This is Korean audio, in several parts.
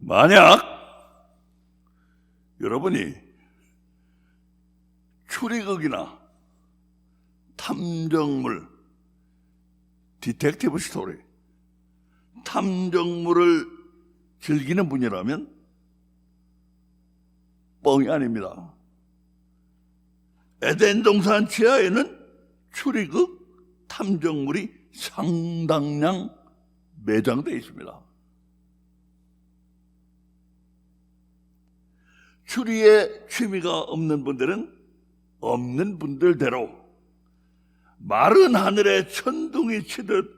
만약 여러분이 추리극이나 탐정물, 디텍티브 스토리, 탐정물을 즐기는 분이라면 뻥이 아닙니다. 에덴 동산 지하에는 추리극, 탐정물이 상당량 매장되어 있습니다. 추리에 취미가 없는 분들은 없는 분들대로 마른 하늘에 천둥이 치듯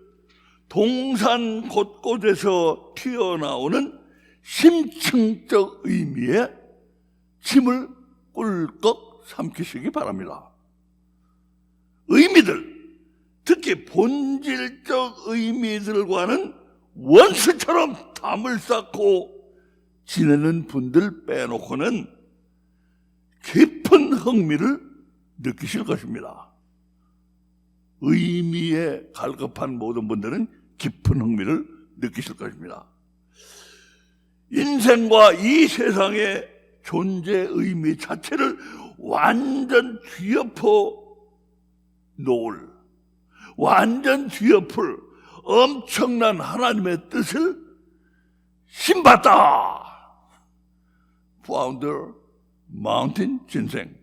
동산 곳곳에서 튀어나오는 심층적 의미의 침을 꿀꺽 삼키시기 바랍니다. 의미들, 특히 본질적 의미들과는 원수처럼 담을 쌓고 지내는 분들 빼놓고는 깊은 흥미를 느끼실 것입니다. 의미에 갈급한 모든 분들은 깊은 흥미를 느끼실 것입니다. 인생과 이 세상의 존재 의미 자체를 완전 뒤엎어 놓을, 완전 뒤엎을 엄청난 하나님의 뜻을 신봤다. Founder Mountain Ginseng.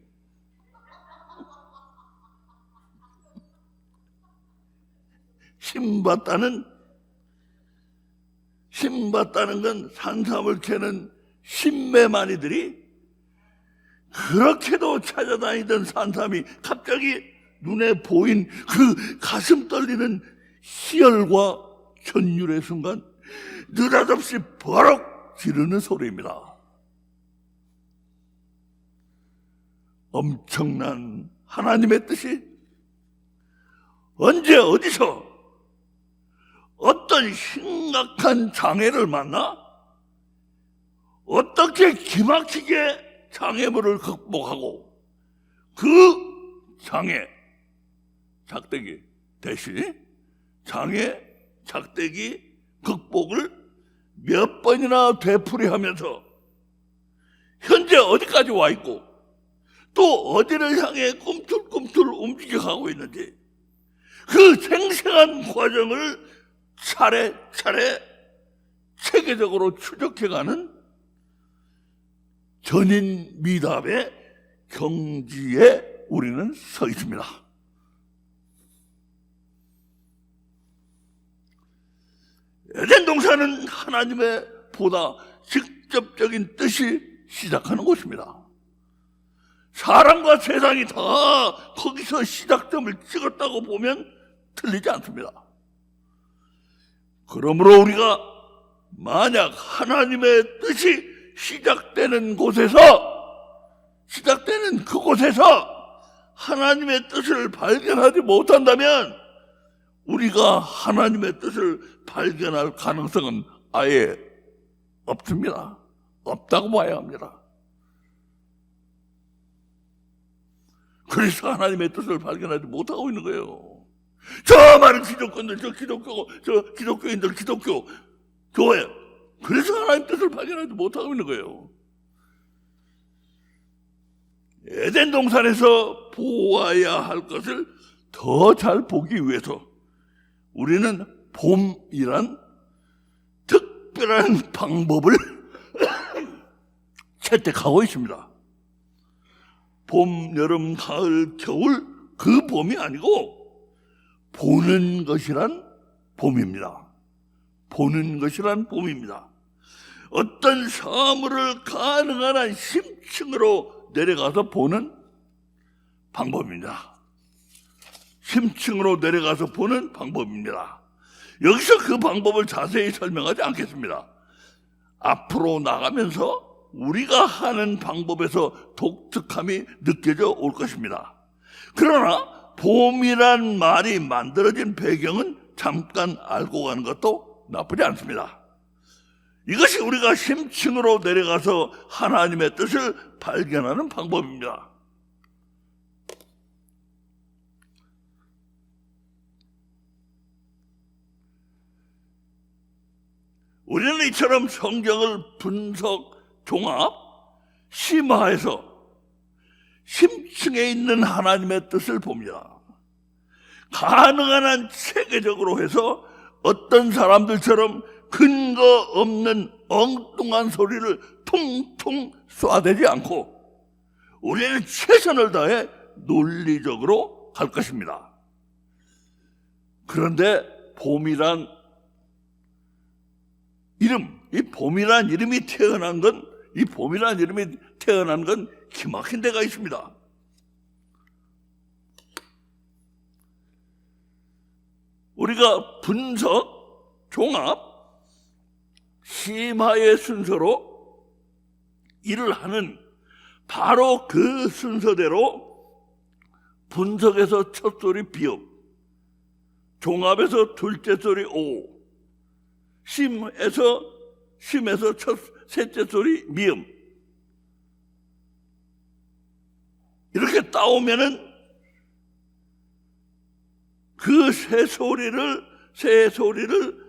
신봤다는 건 산삼을 캐는 신매마니들이 그렇게도 찾아다니던 산삼이 갑자기 눈에 보인 그 가슴 떨리는 희열과 전율의 순간 느닷없이 버럭 지르는 소리입니다. 엄청난 하나님의 뜻이 언제 어디서 어떤 심각한 장애를 만나 어떻게 기막히게 장애물을 극복하고 그 장애, 작대기 대신 장애, 작대기 극복을 몇 번이나 되풀이하면서 현재 어디까지 와 있고 또 어디를 향해 꿈틀꿈틀 움직여가고 있는지 그 생생한 과정을 차례차례 체계적으로 추적해가는 전인미답의 경지에 우리는 서 있습니다. 에덴 동산은 하나님의 보다 직접적인 뜻이 시작하는 곳입니다. 사람과 세상이 다 거기서 시작점을 찍었다고 보면 틀리지 않습니다. 그러므로 우리가 만약 하나님의 뜻이 시작되는 그곳에서 하나님의 뜻을 발견하지 못한다면 우리가 하나님의 뜻을 발견할 가능성은 아예 없습니다. 없다고 봐야 합니다. 그래서 하나님의 뜻을 발견하지 못하고 있는 거예요. 저 많은 기독교인들, 기독교인들, 기독교 교회, 그래서 하나님의 뜻을 발견하지 못하고 있는 거예요. 에덴 동산에서 보아야 할 것을 더 잘 보기 위해서 우리는 봄이란 특별한 방법을 채택하고 있습니다. 봄, 여름, 가을, 겨울 그 봄이 아니고 보는 것이란 봄입니다. 보는 것이란 봄입니다. 어떤 사물을 가능한 한 심층으로 내려가서 보는 방법입니다. 심층으로 내려가서 보는 방법입니다. 여기서 그 방법을 자세히 설명하지 않겠습니다. 앞으로 나가면서 우리가 하는 방법에서 독특함이 느껴져 올 것입니다. 그러나 봄이란 말이 만들어진 배경은 잠깐 알고 가는 것도 나쁘지 않습니다. 이것이 우리가 심층으로 내려가서 하나님의 뜻을 발견하는 방법입니다. 우리는 이처럼 성경을 분석, 종합, 심화해서 심층에 있는 하나님의 뜻을 봅니다. 가능한 한 체계적으로 해서 어떤 사람들처럼 근거 없는 엉뚱한 소리를 퉁퉁 쏴대지 않고 우리는 최선을 다해 논리적으로 갈 것입니다. 그런데 봄이란 이름, 이 봄이란 이름이 태어난 건 기막힌 데가 있습니다. 우리가 분석, 종합, 심화의 순서로 일을 하는 바로 그 순서대로 분석에서 첫 소리 비읍, 종합에서 둘째 소리 오, 심에서 셋째 소리 미음, 이렇게 따오면은 그 세 소리를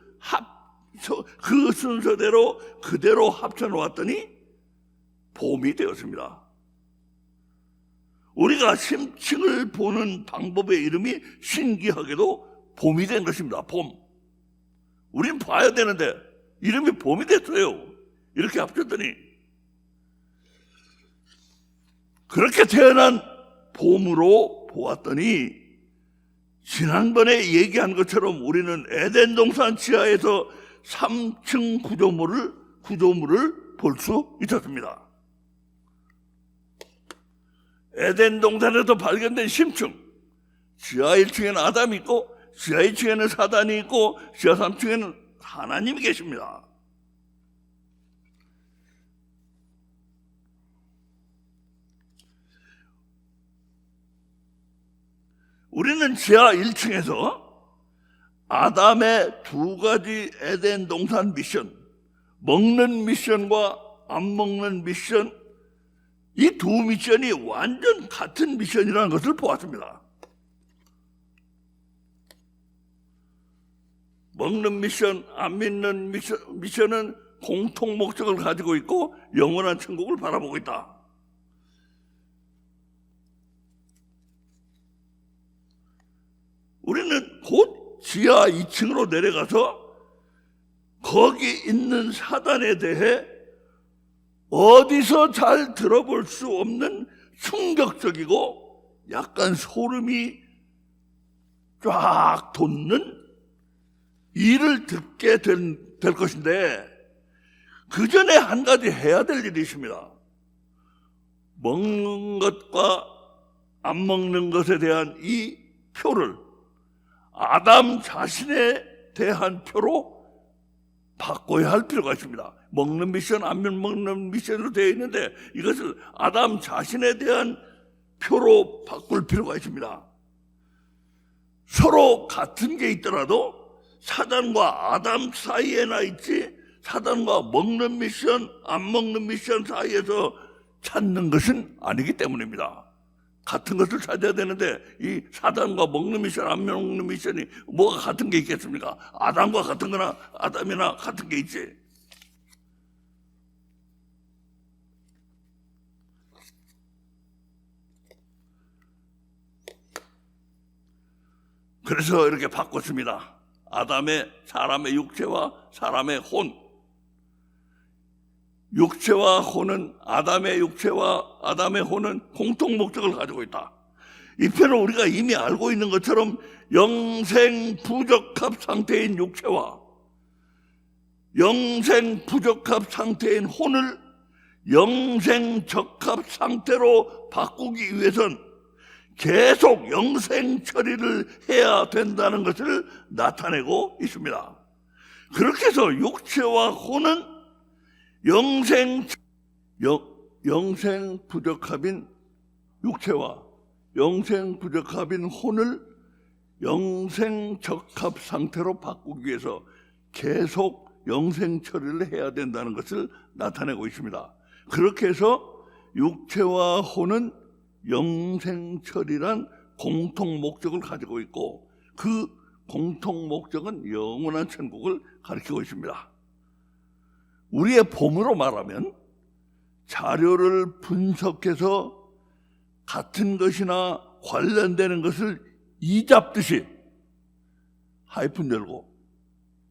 그 순서대로 그대로 합쳐 놓았더니 봄이 되었습니다. 우리가 심층을 보는 방법의 이름이 신기하게도 봄이 된 것입니다. 봄. 우린 봐야 되는데 이름이 봄이 됐어요. 이렇게 합쳤더니 그렇게 태어난 봄으로 보았더니 지난번에 얘기한 것처럼 우리는 에덴 동산 지하에서 3층 구조물을 볼 수 있었습니다. 에덴 동산에서 발견된 심층, 지하 1층에는 아담이 있고 지하 2층에는 사단이 있고 지하 3층에는 하나님이 계십니다. 우리는 지하 1층에서 아담의 두 가지 에덴 동산 미션, 먹는 미션과 안 먹는 미션, 이 두 미션이 완전 같은 미션이라는 것을 보았습니다. 먹는 미션, 안 믿는 미션은 공통 목적을 가지고 있고 영원한 천국을 바라보고 있다. 우리는 곧 지하 2층으로 내려가서 거기 있는 사단에 대해 어디서 잘 들어볼 수 없는 충격적이고 약간 소름이 쫙 돋는 일을 듣게 될 것인데 그 전에 한 가지 해야 될 일이 있습니다. 먹는 것과 안 먹는 것에 대한 이 표를 아담 자신에 대한 표로 바꿔야 할 필요가 있습니다. 먹는 미션, 안 먹는 미션으로 되어 있는데 이것을 아담 자신에 대한 표로 바꿀 필요가 있습니다. 서로 같은 게 있더라도 사단과 아담 사이에나 있지 사단과 먹는 미션, 안 먹는 미션 사이에서 찾는 것은 아니기 때문입니다. 같은 것을 찾아야 되는데 이 사단과 먹는 미션, 안 먹는 미션이 뭐가 같은 게 있겠습니까? 아담과 같은 거나 아담이나 같은 게 있지. 그래서 이렇게 바꿨습니다. 사람의 육체와 사람의 혼. 육체와 혼은 아담의 육체와 아담의 혼은 공통 목적을 가지고 있다. 이 편은 우리가 이미 알고 있는 것처럼 영생 부적합 상태인 육체와 영생 부적합 상태인 혼을 영생 적합 상태로 바꾸기 위해선 계속 영생 처리를 해야 된다는 것을 나타내고 있습니다. 그렇게 해서 육체와 혼은 영생 부적합인 육체와 영생 부적합인 혼을 영생 적합 상태로 바꾸기 위해서 계속 영생 처리를 해야 된다는 것을 나타내고 있습니다. 그렇게 해서 육체와 혼은 영생 처리란 공통 목적을 가지고 있고 그 공통 목적은 영원한 천국을 가리키고 있습니다. 우리의 봄으로 말하면 자료를 분석해서 같은 것이나 관련되는 것을 이 잡듯이 하이픈 열고,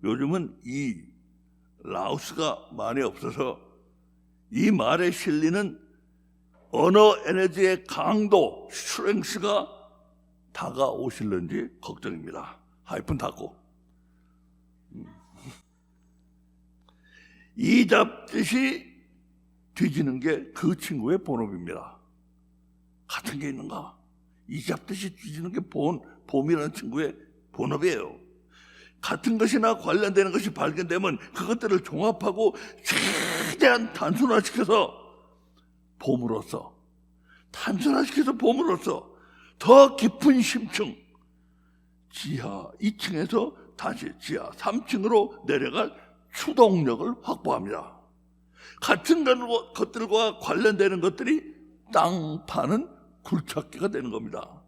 요즘은 이 라우스가 많이 없어서 이 말에 실리는 언어 에너지의 강도, 스트렝스가 다가오실런지 걱정입니다. 하이픈 닫고. 이 잡듯이 뒤지는 게 그 친구의 본업입니다. 같은 게 있는가? 이 잡듯이 뒤지는 게 봄이라는 친구의 본업이에요. 같은 것이나 관련되는 것이 발견되면 그것들을 종합하고 최대한 단순화시켜서 봄으로써 더 깊은 심층, 지하 2층에서 다시 지하 3층으로 내려갈 추동력을 확보합니다. 같은 것들과 관련되는 것들이 땅 파는 굴착기가 되는 겁니다.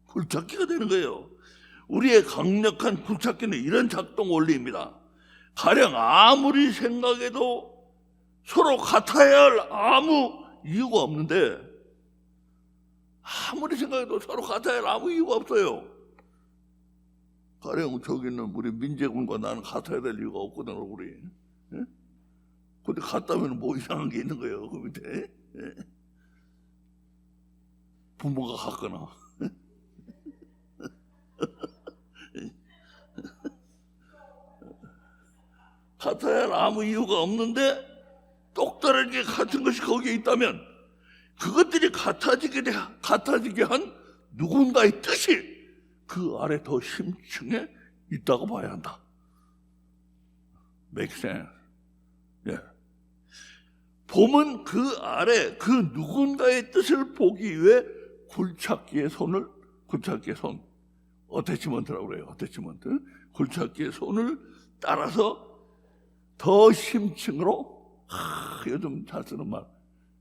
굴착기가 되는 거예요. 우리의 강력한 굴착기는 이런 작동 원리입니다. 가령 아무리 생각해도 서로 같아야 할 아무 이유가 없는데, 아무리 생각해도 서로 같아야 할 아무 이유가 없어요. 가령 저기 있는 우리 민재군과 나는 같아야 될 이유가 없거든, 우리. 예? 근데 같다면 뭐 이상한 게 있는 거예요, 그 밑에. 예? 부모가 같거나. 같아야 할 아무 이유가 없는데 똑다르게 같은 것이 거기에 있다면 그것들이 같아지게 한 누군가의 뜻이 그 아래 더 심층에 있다고 봐야 한다. Make sense? 예. 봄은 그 아래 그 누군가의 뜻을 보기 위해 굴착기의 손, 어태치먼트라고 그래요. 어태치먼트. 굴착기의 손을 따라서 더 심층으로, 요즘 잘 쓰는 말,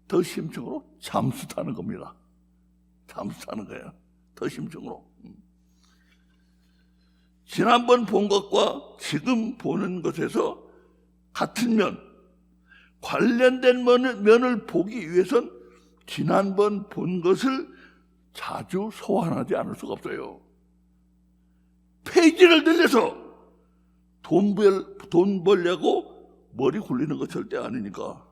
더 심층으로 잠수 타는 겁니다. 잠수 타는 거예요. 더 심층으로. 지난번 본 것과 지금 보는 것에서 같은 면, 관련된 면을 보기 위해선 지난번 본 것을 자주 소환하지 않을 수가 없어요. 페이지를 늘려서 돈 벌려고 머리 굴리는 거 절대 아니니까,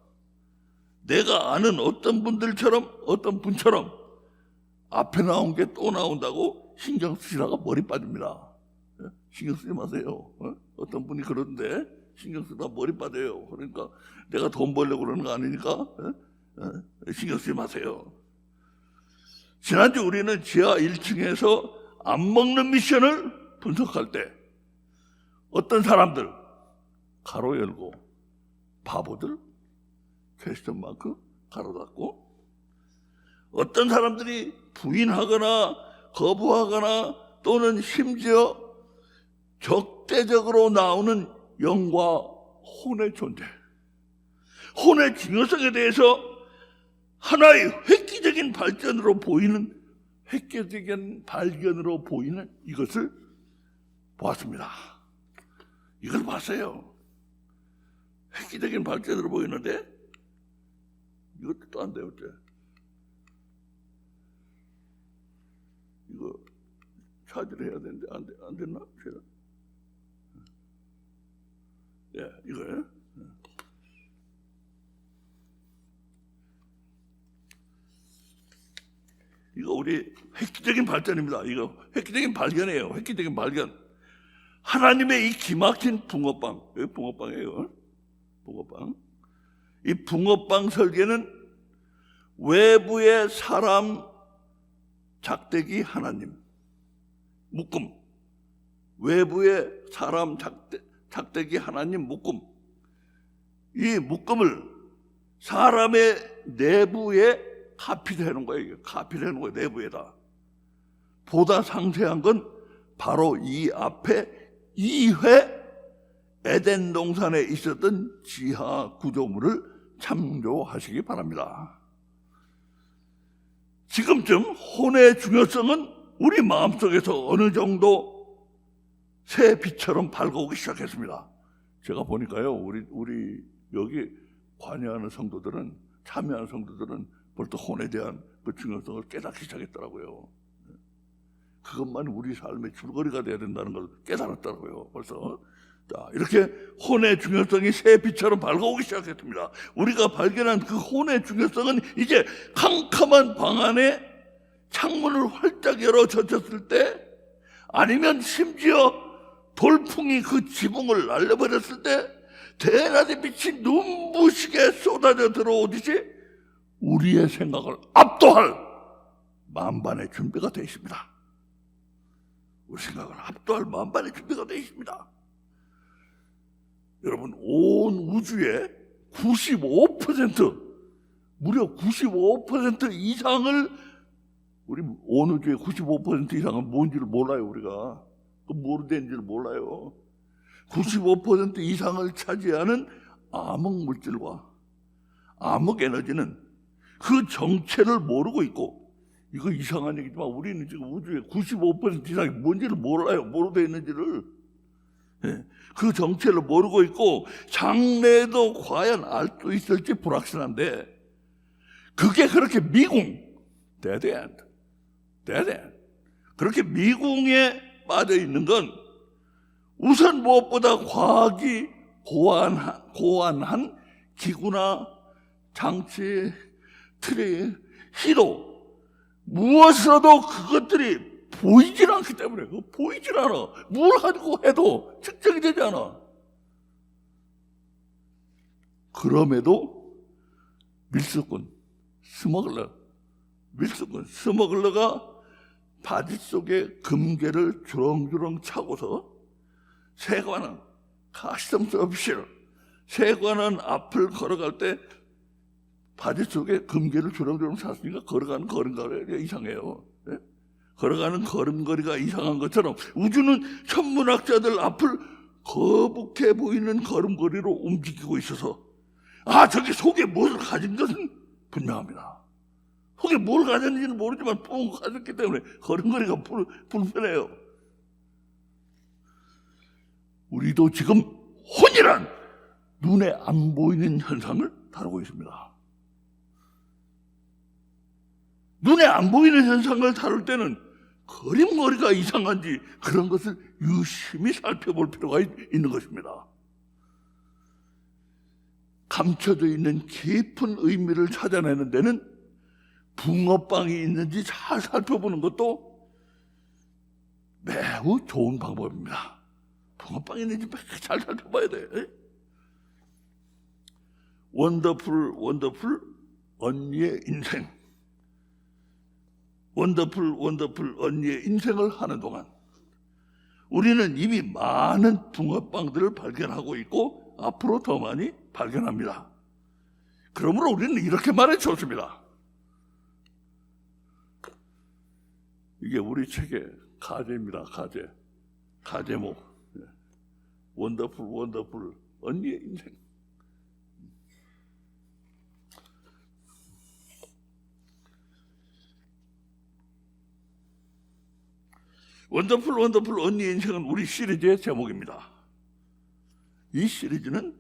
내가 아는 어떤 분처럼 앞에 나온 게 또 나온다고 신경 쓰시다가 머리 빠집니다. 신경 쓰지 마세요. 어떤 분이 그러는데 신경 쓰다 머리 빠져요. 그러니까 내가 돈 벌려고 그러는 거 아니니까 신경 쓰지 마세요. 지난주 우리는 지하 1층에서 안 먹는 미션을 분석할 때 어떤 사람들, 가로 열고, 바보들, 퀘스천 마크, 가로 닫고, 어떤 사람들이 부인하거나 거부하거나 또는 심지어 적대적으로 나오는 영과 혼의 존재, 혼의 중요성에 대해서 하나의 획기적인 발견으로 보이는 이것을 보았습니다. 이걸 봤어요. 획기적인 발전으로 보이는데 이것도 또 안 돼요. 어째? 이거 차지를 해야 되는데 안 됐나? 제가? 예, 이거요. 이거 우리 획기적인 발전입니다. 이거 획기적인 발견이에요. 획기적인 발견. 하나님의 이 기막힌 붕어빵, 여기 붕어빵이에요. 붕어빵. 이 붕어빵 설계는 외부의 사람 작대기 하나님, 묶음. 외부의 사람 작대기 하나님 묶음. 이 묶음을 사람의 내부에 카피를 해놓은 거예요. 카피를 해놓은 거예요. 내부에다. 보다 상세한 건 바로 이 앞에 2회 에덴 동산에 있었던 지하 구조물을 참조하시기 바랍니다. 지금쯤 혼의 중요성은 우리 마음속에서 어느 정도 새 빛처럼 밝아오기 시작했습니다. 제가 보니까요, 우리 여기 관여하는 성도들은, 참여하는 성도들은 벌써 혼에 대한 그 중요성을 깨닫기 시작했더라고요. 그것만 우리 삶의 줄거리가 돼야 된다는 걸 깨달았더라고요. 벌써. 자, 이렇게 혼의 중요성이 새빛처럼 밝아오기 시작했습니다. 우리가 발견한 그 혼의 중요성은 이제 캄캄한 방 안에 창문을 활짝 열어 젖혔을 때, 아니면 심지어 돌풍이 그 지붕을 날려버렸을 때 대낮의 빛이 눈부시게 쏟아져 들어오듯이 우리의 생각을 압도할 만반의 준비가 되어 있습니다. 우리 생각을 압도할 만반의 준비가 되어 있습니다. 여러분, 온 우주의 95%, 무려 95% 이상을, 우리 온 우주의 95% 이상은 뭔지를 몰라요. 우리가 그 뭐로 된지를 몰라요. 95% 이상을 차지하는 암흑 물질과 암흑 에너지는 그 정체를 모르고 있고, 이거 이상한 얘기지만 우리는 지금 우주의 95% 이상이 뭔지를 몰라요. 뭐로 되어 있는지를. 그 정체를 모르고 있고, 장래에도 과연 알 수 있을지 불확실한데, 그게 그렇게 미궁, dead end, 그렇게 미궁에 빠져 있는 건 우선 무엇보다 과학이 고안한 기구나 장치, 트리, 희도, 무엇으로도 그것들이 보이질 않기 때문에, 그거 보이질 않아. 뭘 가지고 해도 측정이 되지 않아. 그럼에도 밀수꾼, 스머글러가 바지 속에 금괴를 주렁주렁 차고서 세관은 가시덤스 없이를, 세관은 앞을 걸어갈 때 바지 속에 금괴를 주렁주렁 찼으니까 걸어가는 걸음걸이가 이상해요. 네? 걸어가는 걸음걸이가 이상한 것처럼 우주는 천문학자들 앞을 거북해 보이는 걸음걸이로 움직이고 있어서, 저기 속에 무엇을 가진 것은 분명합니다. 속에 뭘 가졌는지는 모르지만 뿡 가졌기 때문에 걸음걸이가 불편해요. 우리도 지금 혼이란 눈에 안 보이는 현상을 다루고 있습니다. 눈에 안 보이는 현상을 다룰 때는 그림머리가 이상한지 그런 것을 유심히 살펴볼 필요가 있는 것입니다. 감춰져 있는 깊은 의미를 찾아내는 데는 붕어빵이 있는지 잘 살펴보는 것도 매우 좋은 방법입니다. 붕어빵이 있는지 잘 살펴봐야 돼. 원더풀 언니의 인생. 원더풀 언니의 인생을 하는 동안 우리는 이미 많은 붕어빵들을 발견하고 있고 앞으로 더 많이 발견합니다. 그러므로 우리는 이렇게 말해 줬습니다. 이게 우리 책의 가제입니다. 가제목. 원더풀 언니의 인생. 원더풀 언니의 인생은 우리 시리즈의 제목입니다. 이 시리즈는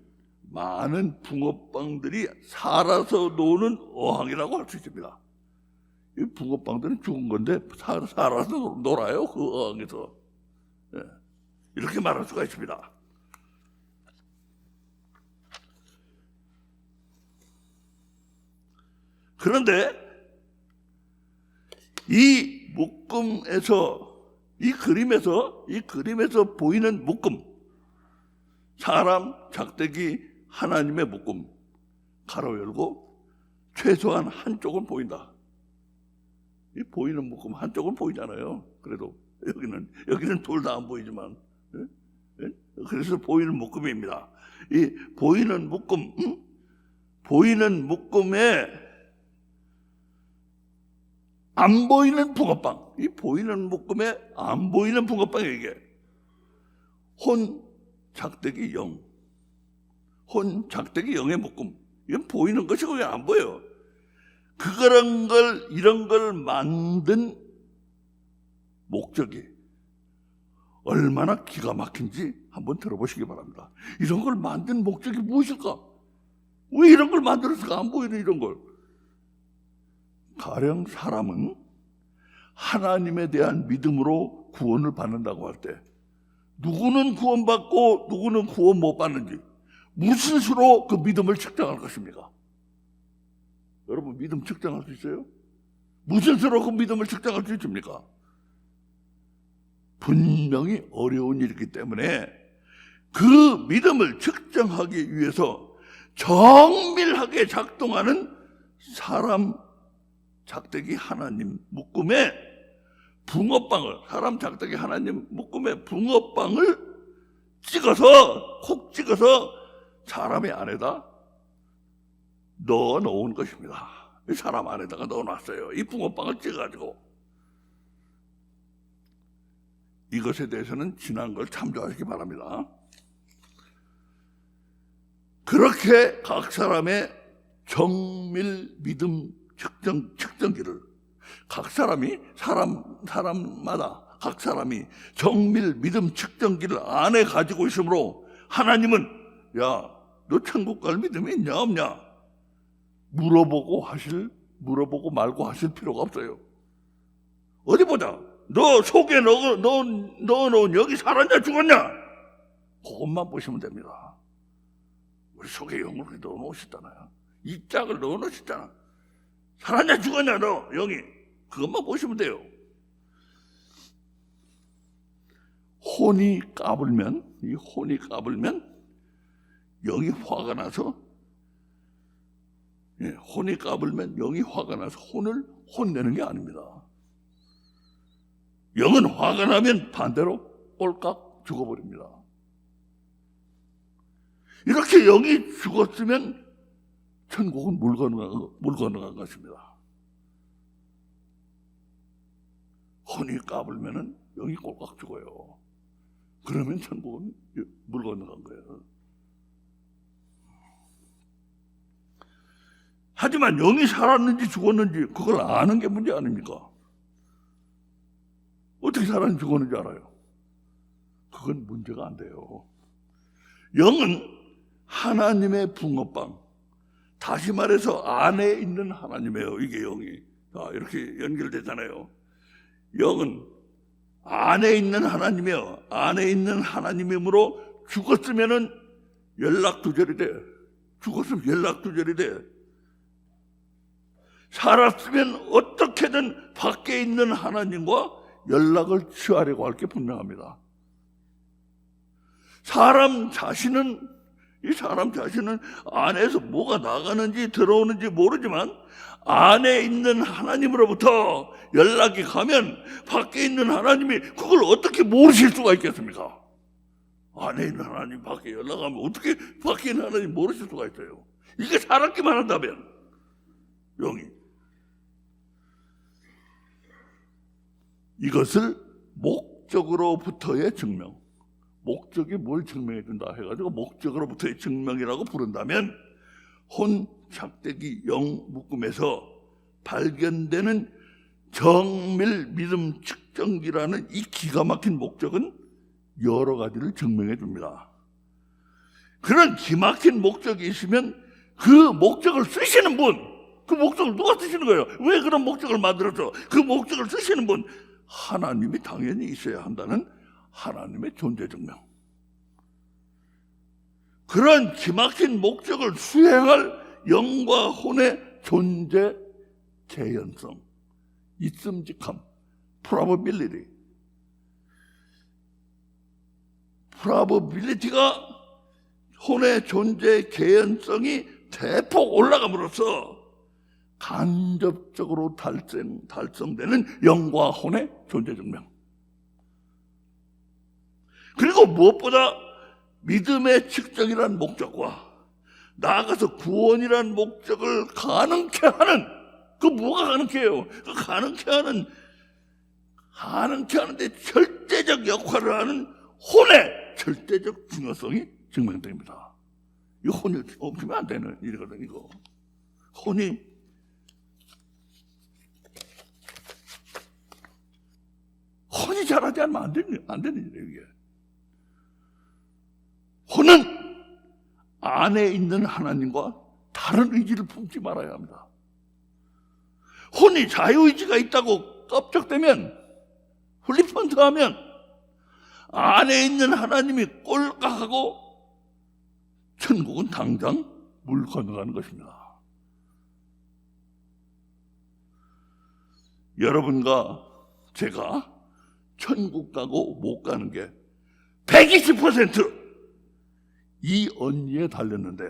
많은 붕어빵들이 살아서 노는 어항이라고 할 수 있습니다. 이 붕어빵들은 죽은 건데 살아서 놀아요, 그 어항에서. 이렇게 말할 수가 있습니다. 그런데 이 묶음에서, 이 그림에서 보이는 묶음, 사람, 작대기, 하나님의 묶음, 가로 열고 최소한 한쪽은 보인다. 이 보이는 묶음 한쪽은 보이잖아요. 그래도 여기는 둘 다 안 보이지만, 그래서 보이는 묶음입니다. 이 보이는 묶음, 보이는 묶음에 안 보이는 붕어빵, 이 보이는 묶음에 안 보이는 붕어빵이 이게 혼, 작대기, 영, 혼, 작대기, 영의 묶음. 이건 보이는 것이고 왜 안 보여? 이런 걸 만든 목적이 얼마나 기가 막힌지 한번 들어보시기 바랍니다. 이런 걸 만든 목적이 무엇일까? 왜 이런 걸 만들었을까? 안 보이는 이런 걸. 가령 사람은 하나님에 대한 믿음으로 구원을 받는다고 할 때 누구는 구원받고 누구는 구원 못 받는지 무슨 수로 그 믿음을 측정할 것입니까? 여러분 믿음 측정할 수 있어요? 무슨 수로 그 믿음을 측정할 수 있습니까? 분명히 어려운 일이기 때문에 그 믿음을 측정하기 위해서 정밀하게 작동하는 사람 작대기 하나님 묶음에 붕어빵을, 사람 작대기 하나님 묶음에 붕어빵을 찍어서 콕 찍어서 사람의 안에다 넣어 놓은 것입니다. 사람 안에다가 넣어 놨어요. 이 붕어빵을 찍어가지고. 이것에 대해서는 지난 걸 참조하시기 바랍니다. 그렇게 각 사람의 정밀 믿음 측정기를 각 사람이 사람마다 각 사람이 정밀 믿음 측정기를 안에 가지고 있으므로 하나님은 야, 너 천국 갈 믿음이 있냐 없냐 물어보고 말고 하실 필요가 없어요. 어디 보자. 너 속에 넣어놓은 여기 살았냐 죽었냐 그것만 보시면 됩니다. 우리 속에 영을 넣어놓으셨잖아요. 이 짝을 넣어놓으셨잖아. 살았냐 죽었냐 너 영이 그것만 보시면 돼요. 혼이 까불면 영이 화가 나서 혼이 까불면 영이 화가 나서 혼을 혼내는 게 아닙니다. 영은 화가 나면 반대로 꼴깍 죽어버립니다. 이렇게 영이 죽었으면 천국은 물 건너간 것입니다. 혼이 까불면 영이 꼴깍 죽어요. 그러면 천국은 물 건너간 거예요. 하지만 영이 살았는지 죽었는지 그걸 아는 게 문제 아닙니까? 어떻게 살았는지 죽었는지 알아요? 그건 문제가 안 돼요. 영은 하나님의 붕어빵, 다시 말해서 안에 있는 하나님이에요. 이게 영이 이렇게 연결되잖아요. 영은 안에 있는 하나님이에요. 안에 있는 하나님이므로 죽었으면은 연락두절이 돼. 죽었으면 연락두절이 돼. 살았으면 어떻게든 밖에 있는 하나님과 연락을 취하려고 할 게 분명합니다. 사람 자신은 안에서 뭐가 나가는지 들어오는지 모르지만 안에 있는 하나님으로부터 연락이 가면 밖에 있는 하나님이 그걸 어떻게 모르실 수가 있겠습니까? 안에 있는 하나님 밖에 연락하면 어떻게 밖에 있는 하나님 모르실 수가 있어요? 이게 살았기만 한다면 영이 이것을 목적으로부터의 증명, 목적이 뭘 증명해 준다 해가지고 목적으로부터의 증명이라고 부른다면 혼, 착대기, 영 묶음에서 발견되는 정밀 믿음 측정기라는 이 기가 막힌 목적은 여러 가지를 증명해 줍니다. 그런 기막힌 목적이 있으면 그 목적을 쓰시는 분, 그 목적을 누가 쓰시는 거예요? 왜 그런 목적을 만들었어? 그 목적을 쓰시는 분, 하나님이 당연히 있어야 한다는 하나님의 존재 증명. 그런 기막힌 목적을 수행할 영과 혼의 존재 개연성, 있음직함, probability가 혼의 존재 개연성이 대폭 올라감으로써 간접적으로 달성되는 영과 혼의 존재 증명. 그리고 무엇보다 믿음의 측정이라는 목적과 나아가서 구원이라는 목적을 가능케 하는, 그 뭐가 가능해요? 그 가능케 하는데 절대적 역할을 하는 혼의 절대적 중요성이 증명됩니다. 이 혼이 없으면 안 되는 일이거든요. 이거 혼이 잘하지 않으면 안 되는 일이에요. 이게 혼은 안에 있는 하나님과 다른 의지를 품지 말아야 합니다. 혼이 자유의지가 있다고 껍적대면, 플리펀트하면 안에 있는 하나님이 꼴깍하고 천국은 당장 물 건너가는 것입니다. 여러분과 제가 천국 가고 못 가는 게 120% 이 언니에 달렸는데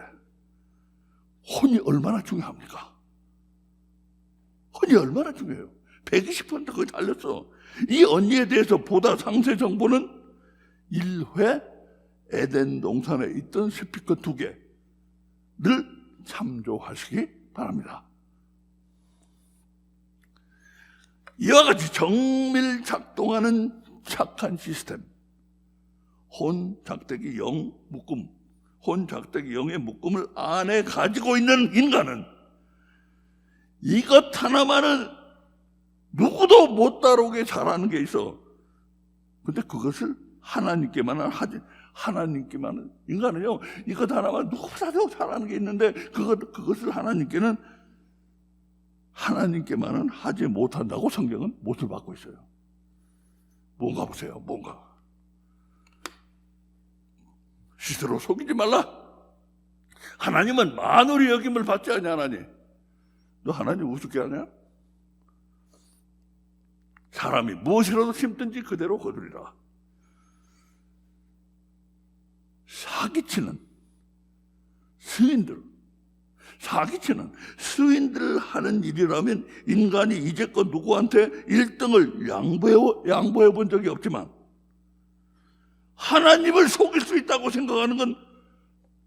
혼이 얼마나 중요합니까? 혼이 얼마나 중요해요. 120% 거기 달렸어. 이 언니에 대해서 보다 상세 정보는 1회 에덴 동산에 있던 스피커 2개를 참조하시기 바랍니다. 이와 같이 정밀 작동하는 착한 시스템, 혼, 작대기, 영, 묶음, 혼, 작대기, 영의 묶음을 안에 가지고 있는 인간은 이것 하나만은 누구도 못 다루게 잘하는 게 있어. 근데 그것을 하나님께만은 하지, 하나님께만은, 인간은요, 이것 하나만 누구보다도 잘하는 게 있는데 그것을 하나님께만은 하지 못한다고 성경은 못을 받고 있어요. 뭔가 보세요, 뭔가. 스스로 속이지 말라. 하나님은 만월의 여김을 받지 않냐, 하나님. 너 하나님 우습게 하냐? 사람이 무엇이라도 심든지 그대로 거두리라. 사기치는 스인들 하는 일이라면 인간이 이제껏 누구한테 1등을 양보해 본 적이 없지만 하나님을 속일 수 있다고 생각하는 건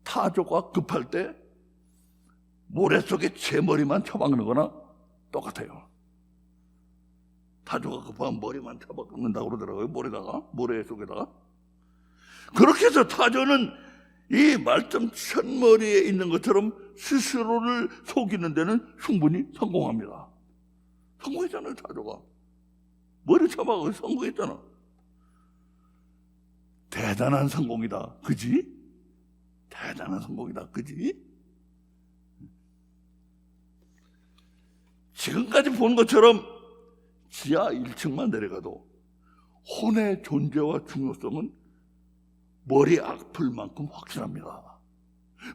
타조가 급할 때 모래 속에 제 머리만 쳐박는 거나 똑같아요. 타조가 급하면 머리만 쳐박는다고 그러더라고요. 모래 속에다가. 그렇게 해서 타조는 이 말점 천머리에 있는 것처럼 스스로를 속이는 데는 충분히 성공합니다. 성공했잖아요, 타조가. 머리 쳐박고 성공했잖아. 대단한 성공이다, 그지? 대단한 성공이다, 그지? 지금까지 본 것처럼 지하 1층만 내려가도 혼의 존재와 중요성은 머리 아플 만큼 확실합니다.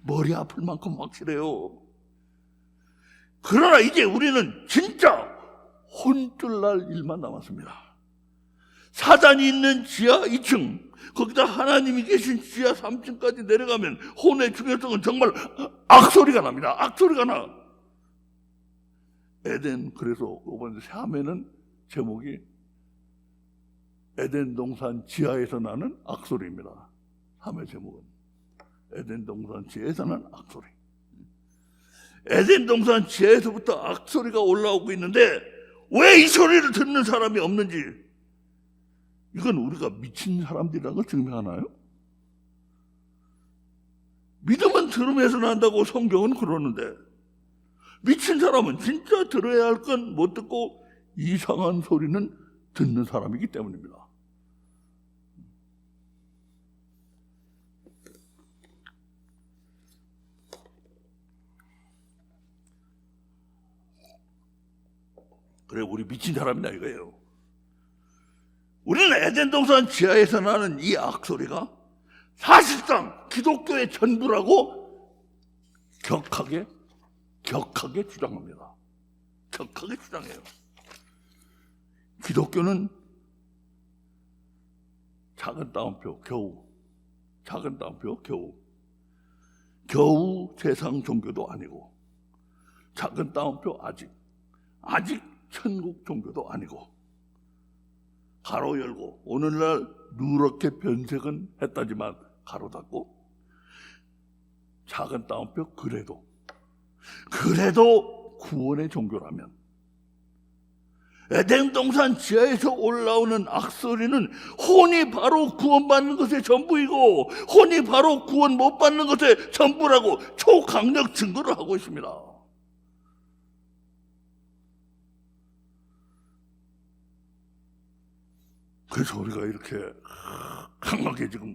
머리 아플 만큼 확실해요. 그러나 이제 우리는 진짜 혼쭐날 일만 남았습니다. 사단이 있는 지하 2층, 거기다 하나님이 계신 지하 3층까지 내려가면 혼의 중요성은 정말 악소리가 납니다. 악소리가 나. 에덴, 그래서 이번에 샤메는 제목이 에덴 동산 지하에서 나는 악소리입니다. 3회 제목은 에덴 동산 지하에서 나는 악소리. 에덴 동산 지하에서부터 악소리가 올라오고 있는데 왜 이 소리를 듣는 사람이 없는지, 이건 우리가 미친 사람들이라는 걸 증명하나요? 믿음은 들음에서 난다고 성경은 그러는데 미친 사람은 진짜 들어야 할 건 못 듣고 이상한 소리는 듣는 사람이기 때문입니다. 그래, 우리 미친 사람이다 이거예요. 우리는 에덴 동산 지하에서 나는 이 악소리가 사실상 기독교의 전부라고 격하게 주장합니다. 격하게 주장해요. 기독교는 작은 따옴표 겨우 세상 종교도 아니고, 작은 따옴표 아직 천국 종교도 아니고, 가로 열고, 오늘날 누렇게 변색은 했다지만 가로 닫고, 작은 따옴표 그래도 구원의 종교라면 에덴 동산 지하에서 올라오는 악소리는 혼이 바로 구원받는 것의 전부이고 혼이 바로 구원 못 받는 것의 전부라고 초강력 증거를 하고 있습니다. 그래서 우리가 이렇게 강하게 지금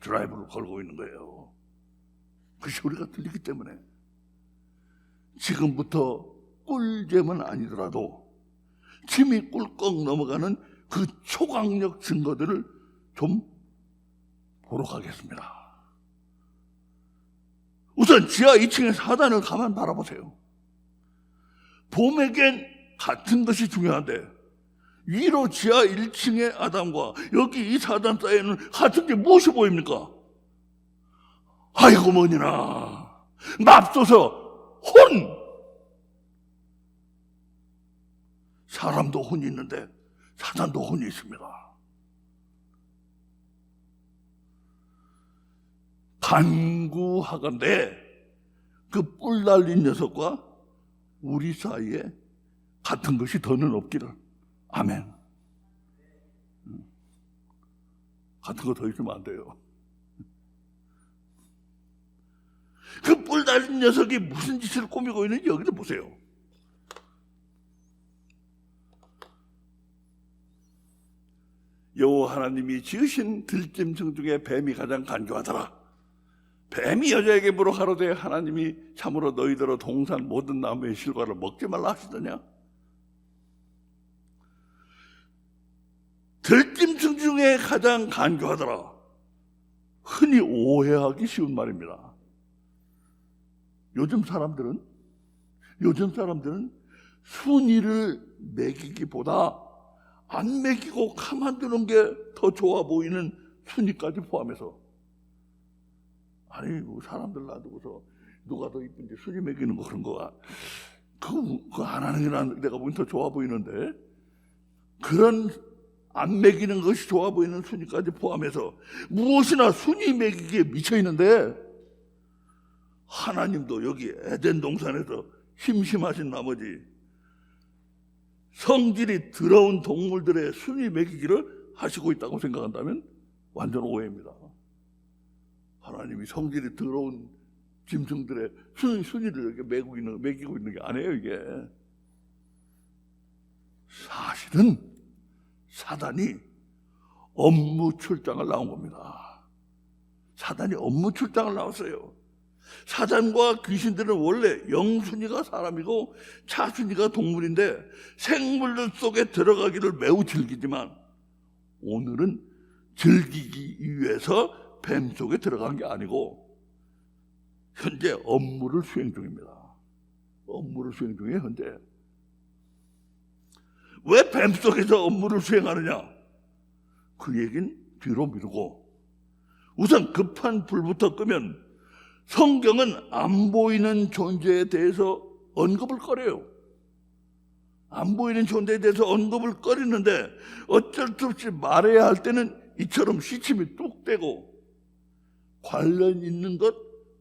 드라이브를 걸고 있는 거예요. 그것이 우리가 들리기 때문에. 지금부터 꿀잼은 아니더라도 침이 꿀꺽 넘어가는 그 초강력 증거들을 좀 보러 가겠습니다. 우선 지하 2층의 사단을 가만 바라보세요. 봄에겐 같은 것이 중요한데 위로 지하 1층의 아담과 여기 이 사단 사이에는 같은 게 무엇이 보입니까? 아이고 뭐니나 맙소서 혼! 사람도 혼이 있는데 사단도 혼이 있습니다. 간구하건대 그 뿔 달린 녀석과 우리 사이에 같은 것이 더는 없기를. 아멘. 같은 거 더 있으면 안 돼요. 그 뿔 달린 녀석이 무슨 짓을 꾸미고 있는지 여기도 보세요. 여호와 하나님이 지으신 들짐승 중에 뱀이 가장 간교하더라. 뱀이 여자에게 물어 가로되 하나님이 참으로 너희더러 동산 모든 나무의 실과를 먹지 말라 하시더냐? 들짐승 중에 가장 간교하더라. 흔히 오해하기 쉬운 말입니다. 요즘 사람들은 순위를 매기기보다 안 매기고 가만두는 게 더 좋아 보이는 순위까지 포함해서, 아니 사람들 놔두고서 누가 더 이쁜지 순위 매기는 거 그런 거야. 그거 안 하는 게 내가 보기엔 더 좋아 보이는데, 그런 안 매기는 것이 좋아 보이는 순위까지 포함해서 무엇이나 순위 매기기에 미쳐 있는데, 하나님도 여기 에덴 동산에서 심심하신 나머지 성질이 더러운 동물들의 순위 매기기를 하시고 있다고 생각한다면 완전 오해입니다. 하나님이 성질이 더러운 짐승들의 순위를 이렇게 매기고 있는 게 아니에요. 이게 사실은 사단이 업무 출장을 나온 겁니다. 사단이 업무 출장을 나왔어요. 사단과 귀신들은 원래 영순위가 사람이고 차순위가 동물인데 생물들 속에 들어가기를 매우 즐기지만 오늘은 즐기기 위해서 뱀 속에 들어간 게 아니고 현재 업무를 수행 중입니다. 업무를 수행 중이에요. 현재. 왜 뱀 속에서 업무를 수행하느냐? 그 얘기는 뒤로 미루고 우선 급한 불부터 끄면 성경은 안 보이는 존재에 대해서 언급을 꺼려요. 안 보이는 존재에 대해서 언급을 꺼리는데 어쩔 수 없이 말해야 할 때는 이처럼 시침이 뚝 떼고 관련 있는 것,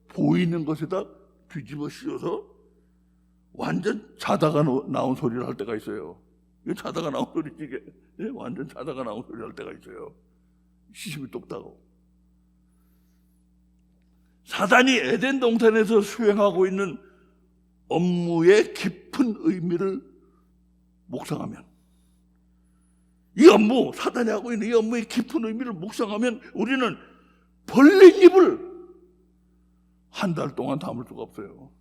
보이는 것에다 뒤집어 씌워서 완전 자다가 나온 소리를 할 때가 있어요. 이게 자다가 나온 소리지, 이게. 완전 자다가 나온 소리를 할 때가 있어요. 시침이 뚝 따고. 사단이 에덴 동산에서 수행하고 있는 업무의 깊은 의미를 묵상하면, 이 업무, 사단이 하고 있는 이 업무의 깊은 의미를 묵상하면 우리는 벌린 입을 한 달 동안 담을 수가 없어요.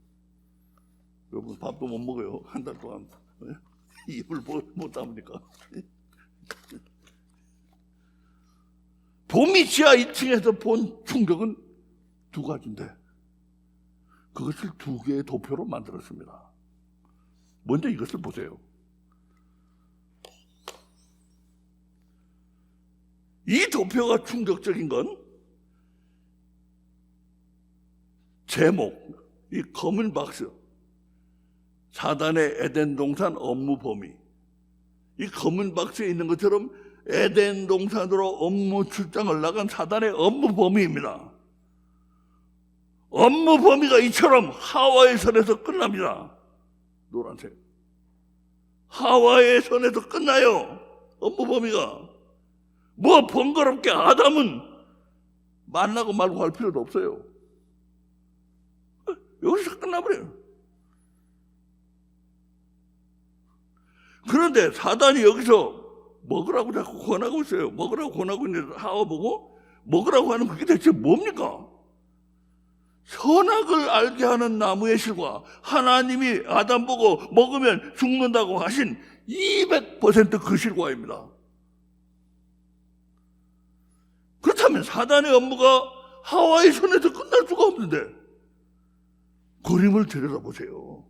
여러분 밥도 못 먹어요. 한 달 동안 입을 못 담으니까. 봄이 지하 2층에서 본 충격은 두 가지인데 그것을 두 개의 도표로 만들었습니다. 먼저 이것을 보세요. 이 도표가 충격적인 건 제목, 이 검은 박스, 사단의 에덴 동산 업무 범위. 이 검은 박스에 있는 것처럼 에덴 동산으로 업무 출장을 나간 사단의 업무 범위입니다. 업무 범위가 이처럼 하와의 선에서 끝납니다. 노란색. 하와의 선에서 끝나요. 업무 범위가. 뭐 번거롭게 아담은 만나고 말고 할 필요도 없어요. 여기서 끝나버려요. 그런데 사단이 여기서 먹으라고 자꾸 권하고 있어요. 먹으라고 권하고 있는데 하와 보고 먹으라고 하는 그게 대체 뭡니까? 선악을 알게 하는 나무의 실과 하나님이 아담 보고 먹으면 죽는다고 하신 200% 그 실과입니다. 그렇다면 사단의 업무가 하와의 손에서 끝날 수가 없는데, 그림을 들여다보세요.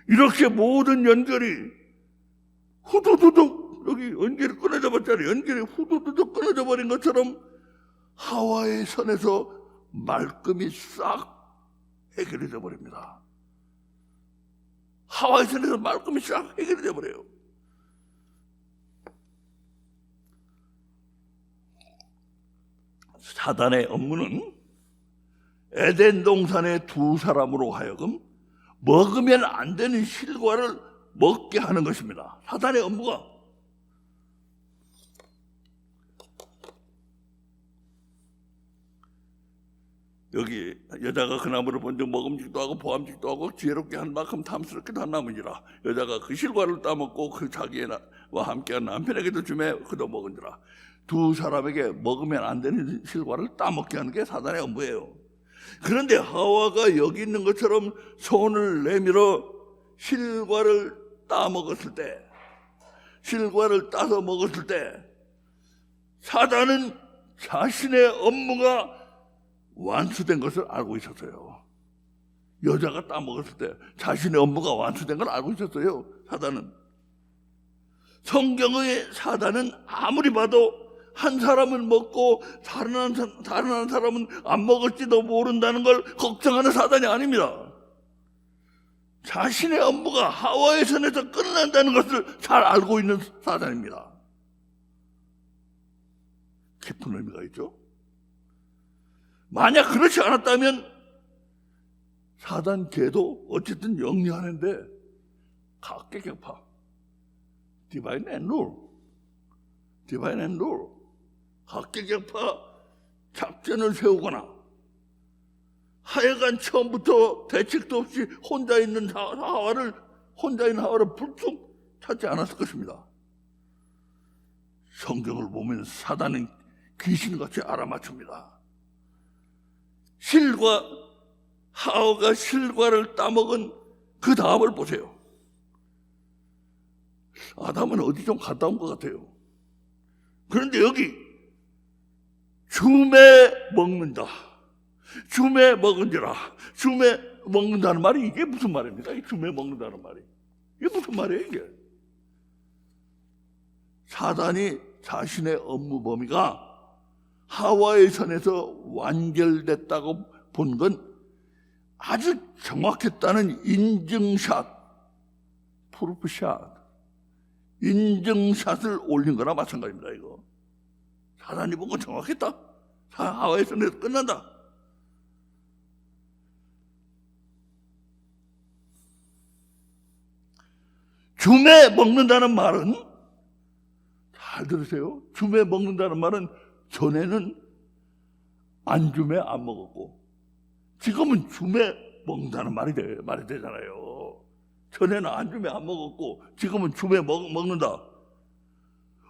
이렇게 모든 연결이 후두두둑, 여기 연결이 끊어져 봤잖아요. 연결이 후두두둑 끊어져 버린 것처럼 하와의 손에서 말끔히 싹 해결이 돼 버립니다. 하와의 손에서 말끔히 싹 해결이 돼 버려요. 사단의 업무는 에덴 동산의 두 사람으로 하여금 먹으면 안 되는 실과를 먹게 하는 것입니다. 사단의 업무가. 여기 여자가 그 나무를 본즉 먹음직도 하고 보암직도 하고 지혜롭게 한 만큼 탐스럽게도 한 나무니라. 여자가 그 실과를 따먹고 그 자기와 함께한 남편에게도 주매 그도 먹은지라. 두 사람에게 먹으면 안 되는 실과를 따먹게 하는 게 사단의 업무예요. 그런데 하와가 여기 있는 것처럼 손을 내밀어 실과를 따먹었을 때, 실과를 따서 먹었을 때, 사단은 자신의 업무가 완수된 것을 알고 있었어요. 여자가 따먹었을 때 자신의 업무가 완수된 걸 알고 있었어요. 사단은. 성경의 사단은 아무리 봐도 한 사람은 먹고 다른 한 사람은 안 먹을지도 모른다는 걸 걱정하는 사단이 아닙니다. 자신의 업무가 하와의 손에서 끝난다는 것을 잘 알고 있는 사단입니다. 깊은 의미가 있죠. 만약 그렇지 않았다면 사단 걔도 어쨌든 영리하는데 각계격파, 디바인 앤 룰, 각계격파 작전을 세우거나 하여간 처음부터 대책도 없이 혼자 있는 하와를 불쑥 찾지 않았을 것입니다. 성경을 보면 사단은 귀신같이 알아맞춥니다. 하와가 실과를 따먹은 그 다음을 보세요. 아담은 어디 좀 갔다 온 것 같아요. 그런데 여기 주매 먹는다, 주매 먹은지라, 주매 먹는다는 말이 이게 무슨 말입니까? 이 주매 먹는다는 말이 이게 무슨 말이에요? 이게 사단이 자신의 업무 범위가 하와의 손에서 완결됐다고 본 건 아주 정확했다는 인증샷, 프루프샷, 인증샷을 올린 거나 마찬가지입니다. 이거 사단이 본 건 정확했다. 하와의 손에서 끝난다. 주매 먹는다는 말은, 잘 들으세요. 주매 먹는다는 말은 전에는 안 주매 안 먹었고 지금은 주매 먹는다는 말이 되잖아요. 전에는 안 주매 안 먹었고 지금은 주매 먹는다.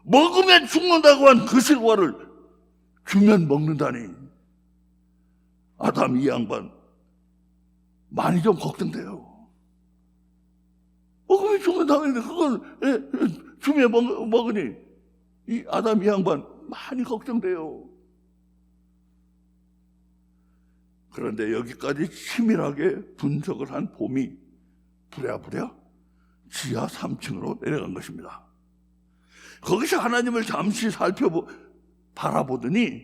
먹으면 죽는다고 한 그 실과를 주면 먹는다니, 아담 이 양반 많이 좀 걱정돼요. 먹으면 죽는다는데 그걸 주매 먹으니 이 아담 이 양반 많이 걱정돼요. 그런데 여기까지 치밀하게 분석을 한 봄이 부랴부랴 지하 3층으로 내려간 것입니다. 거기서 하나님을 잠시 바라보더니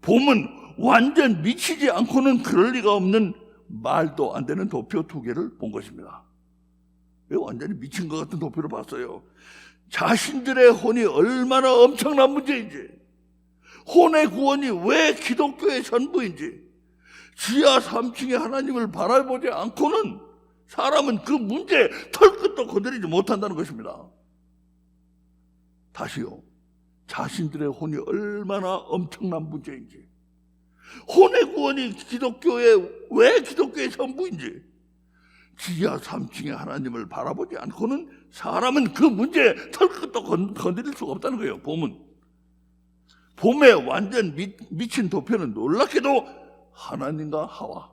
봄은 완전 미치지 않고는 그럴 리가 없는 말도 안 되는 도표 2개를 본 것입니다. 완전히 미친 것 같은 도표를 봤어요. 자신들의 혼이 얼마나 엄청난 문제인지, 혼의 구원이 왜 기독교의 전부인지, 지하 3층의 하나님을 바라보지 않고는 사람은 그 문제에 털끝도 건드리지 못한다는 것입니다. 다시요, 자신들의 혼이 얼마나 엄청난 문제인지, 혼의 구원이 왜 기독교의 전부인지, 지하 3층의 하나님을 바라보지 않고는 사람은 그 문제에 털끝도 건드릴 수가 없다는 거예요. 봄에 완전 미친 도표는 놀랍게도 하나님과 하와,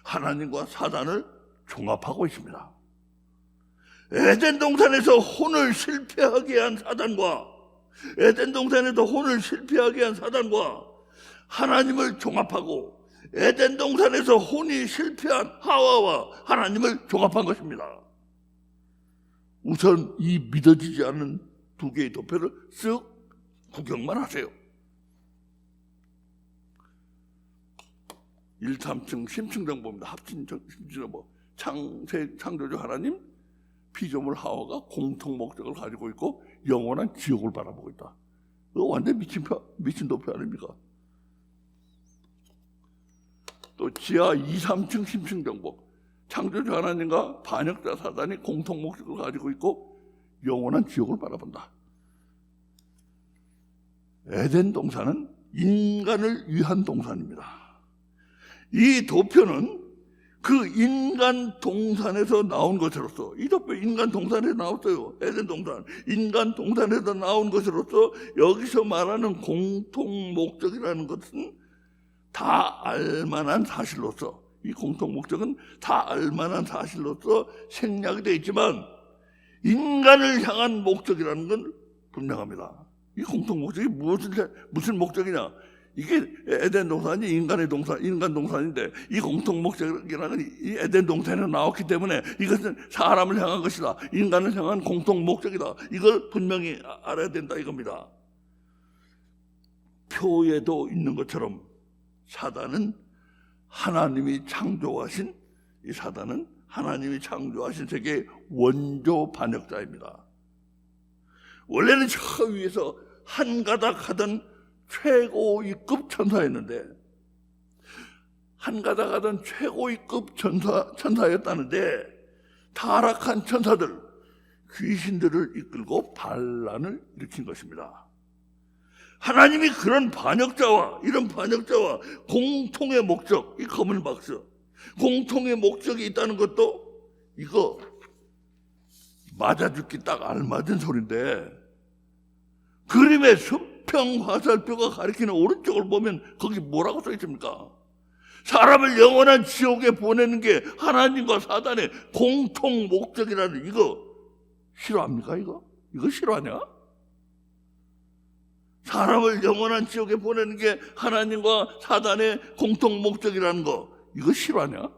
하나님과 사단을 종합하고 있습니다. 에덴 동산에서 혼을 실패하게 한 사단과 에덴 동산에서 혼을 실패하게 한 사단과 하나님을 종합하고 에덴 동산에서 혼이 실패한 하와와 하나님을 종합한 것입니다. 우선 이 믿어지지 않는 두 개의 도표를 쓱 구경만 하세요. 1, 3층 심층 정보입니다. 합친 정보. 창조주 하나님, 피조물 하와가 공통 목적을 가지고 있고 영원한 지옥을 바라보고 있다. 이거 완전 미친 도표 아닙니까? 또 지하 2, 3층 심층 정보. 창조주 하나님과 반역자 사단이 공통 목적을 가지고 있고 영원한 지옥을 바라본다. 에덴 동산은 인간을 위한 동산입니다. 이 도표는 그 인간 동산에서 나온 것으로서, 이 도표 인간 동산에서 나왔어요. 에덴 동산. 인간 동산에서 나온 것으로서 여기서 말하는 공통 목적이라는 것은 다 알만한 사실로서, 이 공통 목적은 다 알만한 사실로서 생략이 되어 있지만 인간을 향한 목적이라는 건 분명합니다. 이 공통 목적이 무슨 목적이냐? 이게 에덴 동산이 인간 동산인데 이 공통 목적이라는 이 에덴 동산에서 나왔기 때문에 이것은 사람을 향한 것이다. 인간을 향한 공통 목적이다. 이걸 분명히 알아야 된다 이겁니다. 표에도 있는 것처럼 사단은 하나님이 창조하신 세계의 원조 반역자입니다. 원래는 저 위에서 한 가닥 하던 최고위급 천사였는데, 한 가닥 하던 최고위급 천사였다는데 타락한 천사들, 귀신들을 이끌고 반란을 일으킨 것입니다. 하나님이 이런 반역자와 공통의 목적, 이 검은 박스, 공통의 목적이 있다는 것도 이거 맞아 죽기 딱 알맞은 소리인데, 그림의 수평화살표가 가리키는 오른쪽을 보면 거기 뭐라고 써 있습니까? 사람을 영원한 지옥에 보내는 게 하나님과 사단의 공통 목적이라는, 이거 싫어합니까? 이거 싫어하냐? 사람을 영원한 지옥에 보내는 게 하나님과 사단의 공통 목적이라는 거, 이거 싫어하냐?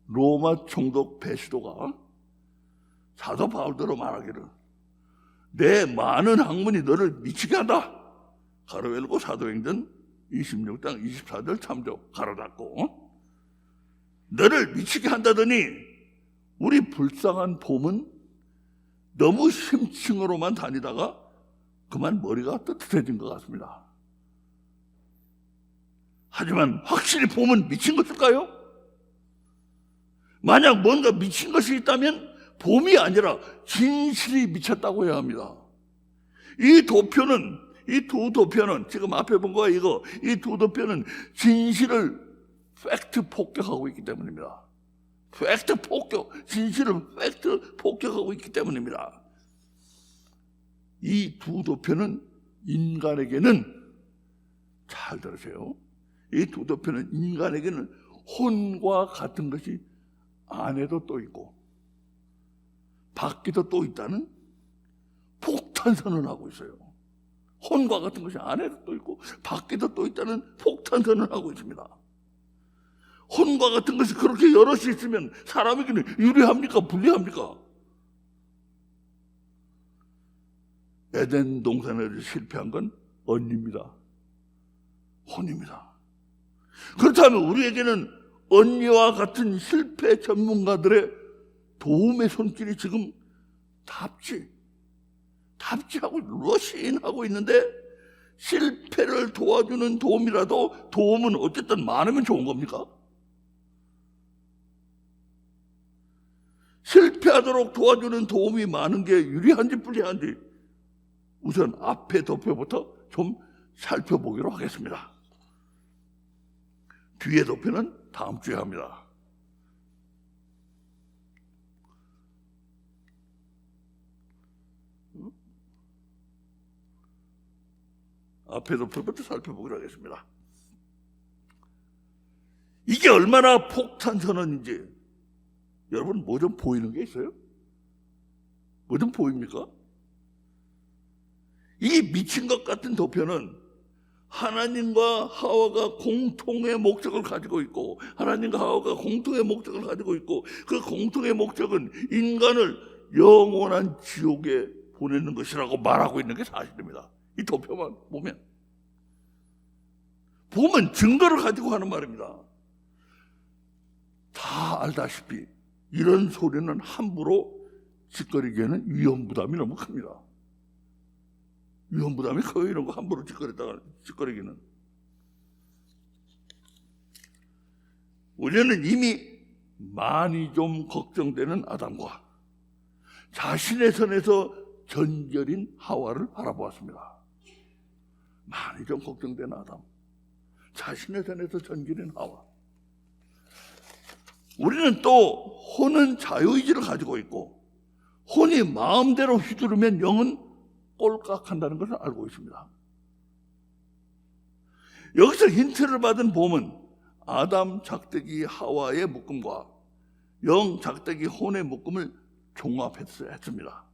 로마 총독 베시도가 사도 바울대로 말하기를 내 많은 학문이 너를 미치게 한다. 가로 열고 사도행전 26장 24절 참조 가로 닫고, 너를 미치게 한다더니 우리 불쌍한 봄은 너무 심층으로만 다니다가 그만 머리가 뜨뜻해진 것 같습니다. 하지만 확실히 봄은 미친 것일까요? 만약 뭔가 미친 것이 있다면 봄이 아니라 진실이 미쳤다고 해야 합니다. 이 두 도표는 지금 앞에 본 거야. 이 두 도표는 진실을 팩트 폭격하고 있기 때문입니다. 진실을 팩트 폭격하고 있기 때문입니다. 이 두 도표는 인간에게는, 잘 들으세요, 이 두 도표는 인간에게는 혼과 같은 것이 안에도 또 있고 밖에도 또 있다는 폭탄 선언하고 있어요. 혼과 같은 것이 안에도 또 있고 밖에도 또 있다는 폭탄 선언하고 있습니다. 혼과 같은 것이 그렇게 여럿이 있으면 사람에게는 유리합니까? 불리합니까? 에덴 동산에서 실패한 건 언니입니다. 혼입니다. 그렇다면 우리에게는 언니와 같은 실패 전문가들의 도움의 손길이 지금 답지하고 러시인하고 있는데, 실패를 도와주는 도움은 어쨌든 많으면 좋은 겁니까? 실패하도록 도와주는 도움이 많은 게 유리한지 불리한지 우선 앞에 도표부터 좀 살펴보기로 하겠습니다. 뒤에 도표는 다음 주에 합니다. 앞에 도표부터 살펴보기로 하겠습니다. 이게 얼마나 폭탄 선언인지 여러분 뭐 좀 보이는 게 있어요? 뭐 좀 보입니까? 이 미친 것 같은 도표는 하나님과 하와가 공통의 목적을 가지고 있고, 하나님과 하와가 공통의 목적을 가지고 있고, 그 공통의 목적은 인간을 영원한 지옥에 보내는 것이라고 말하고 있는 게 사실입니다. 이 도표만 보면 증거를 가지고 하는 말입니다. 다 알다시피 이런 소리는 함부로 짓거리기에는 위험부담이 너무 큽니다. 위험부담이 커요. 이런 거 함부로 짓거리기는. 우리는 이미 많이 좀 걱정되는 아담과 자신의 선에서 전결인 하와를 바라보았습니다. 많이 좀 걱정되는 아담, 자신의 선에서 전결인 하와. 우리는 또 혼은 자유의지를 가지고 있고, 혼이 마음대로 휘두르면 영은 꼴깍한다는 것을 알고 있습니다. 여기서 힌트를 받은 봄은 아담 작대기 하와의 묶음과 영 작대기 혼의 묶음을 종합했습니다.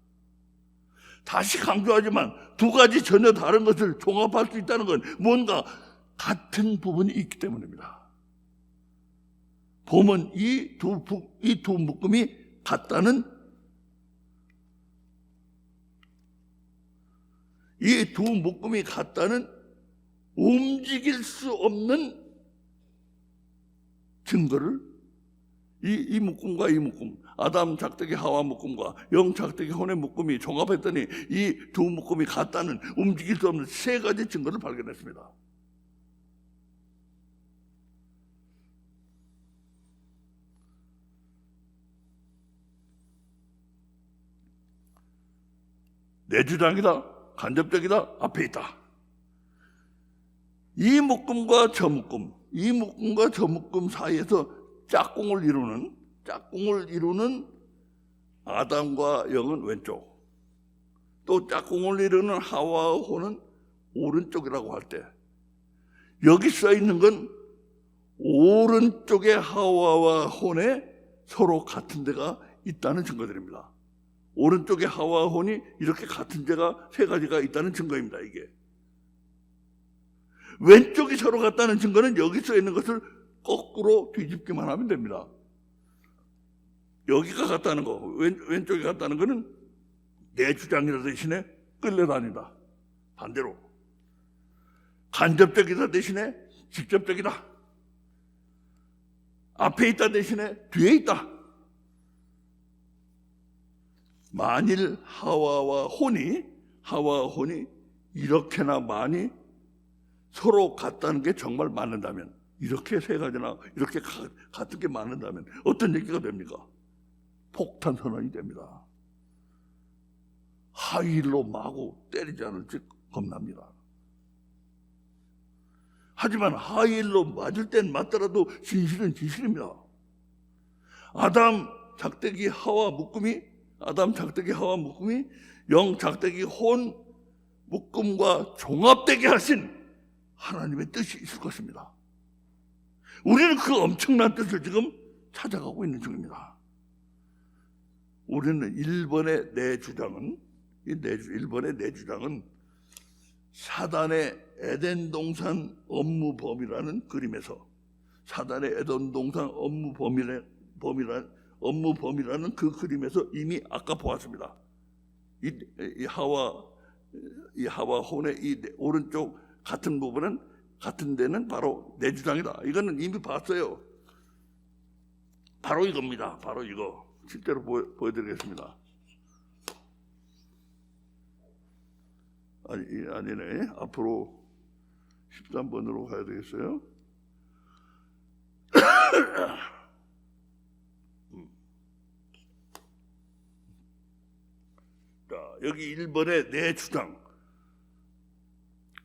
다시 강조하지만 두 가지 전혀 다른 것을 종합할 수 있다는 건 뭔가 같은 부분이 있기 때문입니다. 봄은 이 두 묶음이 같다는, 이 두 묶음이 같다는 움직일 수 없는 증거를 이 묶음과 이 묶음, 아담 작대기 하와 묶음과 영 작대기 혼의 묶음이 종합했더니 이 두 묶음이 같다는 움직일 수 없는 세 가지 증거를 발견했습니다. 내 주장이다, 간접적이다, 앞에 있다. 이 묶음과 저 묶음, 이 묶음과 저 묶음 사이에서 짝꿍을 이루는 아담과 영은 왼쪽, 또 짝꿍을 이루는 하와와 혼은 오른쪽이라고 할 때, 여기 써 있는 건 오른쪽의 하와와 혼에 서로 같은 데가 있다는 증거들입니다. 오른쪽에 하와와 혼이 이렇게 같은 데가 세 가지가 있다는 증거입니다. 이게 왼쪽이 서로 같다는 증거는 여기 써 있는 것을 거꾸로 뒤집기만 하면 됩니다. 여기가 같다는 거, 왼쪽이 같다는 거는 내 주장이라 대신에 끌려다니다. 반대로 간접적이다 대신에 직접적이다. 앞에 있다 대신에 뒤에 있다. 만일 하와와 혼이 이렇게나 많이 서로 같다는 게 정말 맞는다면, 이렇게 세 가지나 이렇게 같은 게 맞는다면 어떤 얘기가 됩니까? 폭탄 선언이 됩니다. 하이힐로 마구 때리지 않을지 겁납니다. 하지만 하이힐로 맞을 땐 맞더라도 진실은 진실입니다. 아담 작대기 하와 묶음이 영 작대기 혼 묶음과 종합되게 하신 하나님의 뜻이 있을 것입니다. 우리는 그 엄청난 뜻을 지금 찾아가고 있는 중입니다. 우리는 1번의 내 주장은 사단의 에덴 동산 업무 범위라는 그림에서, 사단의 에덴 동산 업무 범위라는 그 그림에서 이미 아까 보았습니다. 이 하와 혼의 이 오른쪽 같은 부분은, 같은 데는 바로 내 주장이다. 이거는 이미 봤어요. 바로 이겁니다. 바로 이거. 실제로 보여드리겠습니다. 아니네. 앞으로 13번으로 가야 되겠어요. 자, 여기 1번에 내 주장.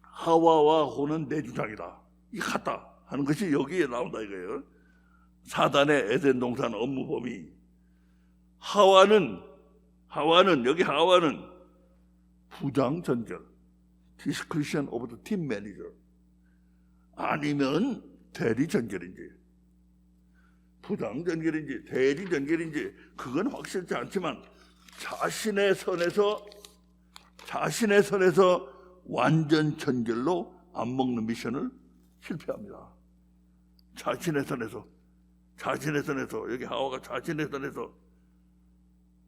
하와와 혼은 내 주장이다. 이게 같다 하는 것이 여기에 나온다 이거예요. 사단의 에덴 동산 업무 범위. 하와는 부장 전결, discretion of the team manager. 아니면 대리 전결인지, 부장 전결인지, 대리 전결인지 그건 확실치 않지만 자신의 선에서 완전 전결로 안 먹는 미션을 실패합니다. 자신의 선에서 여기 하와가 자신의 선에서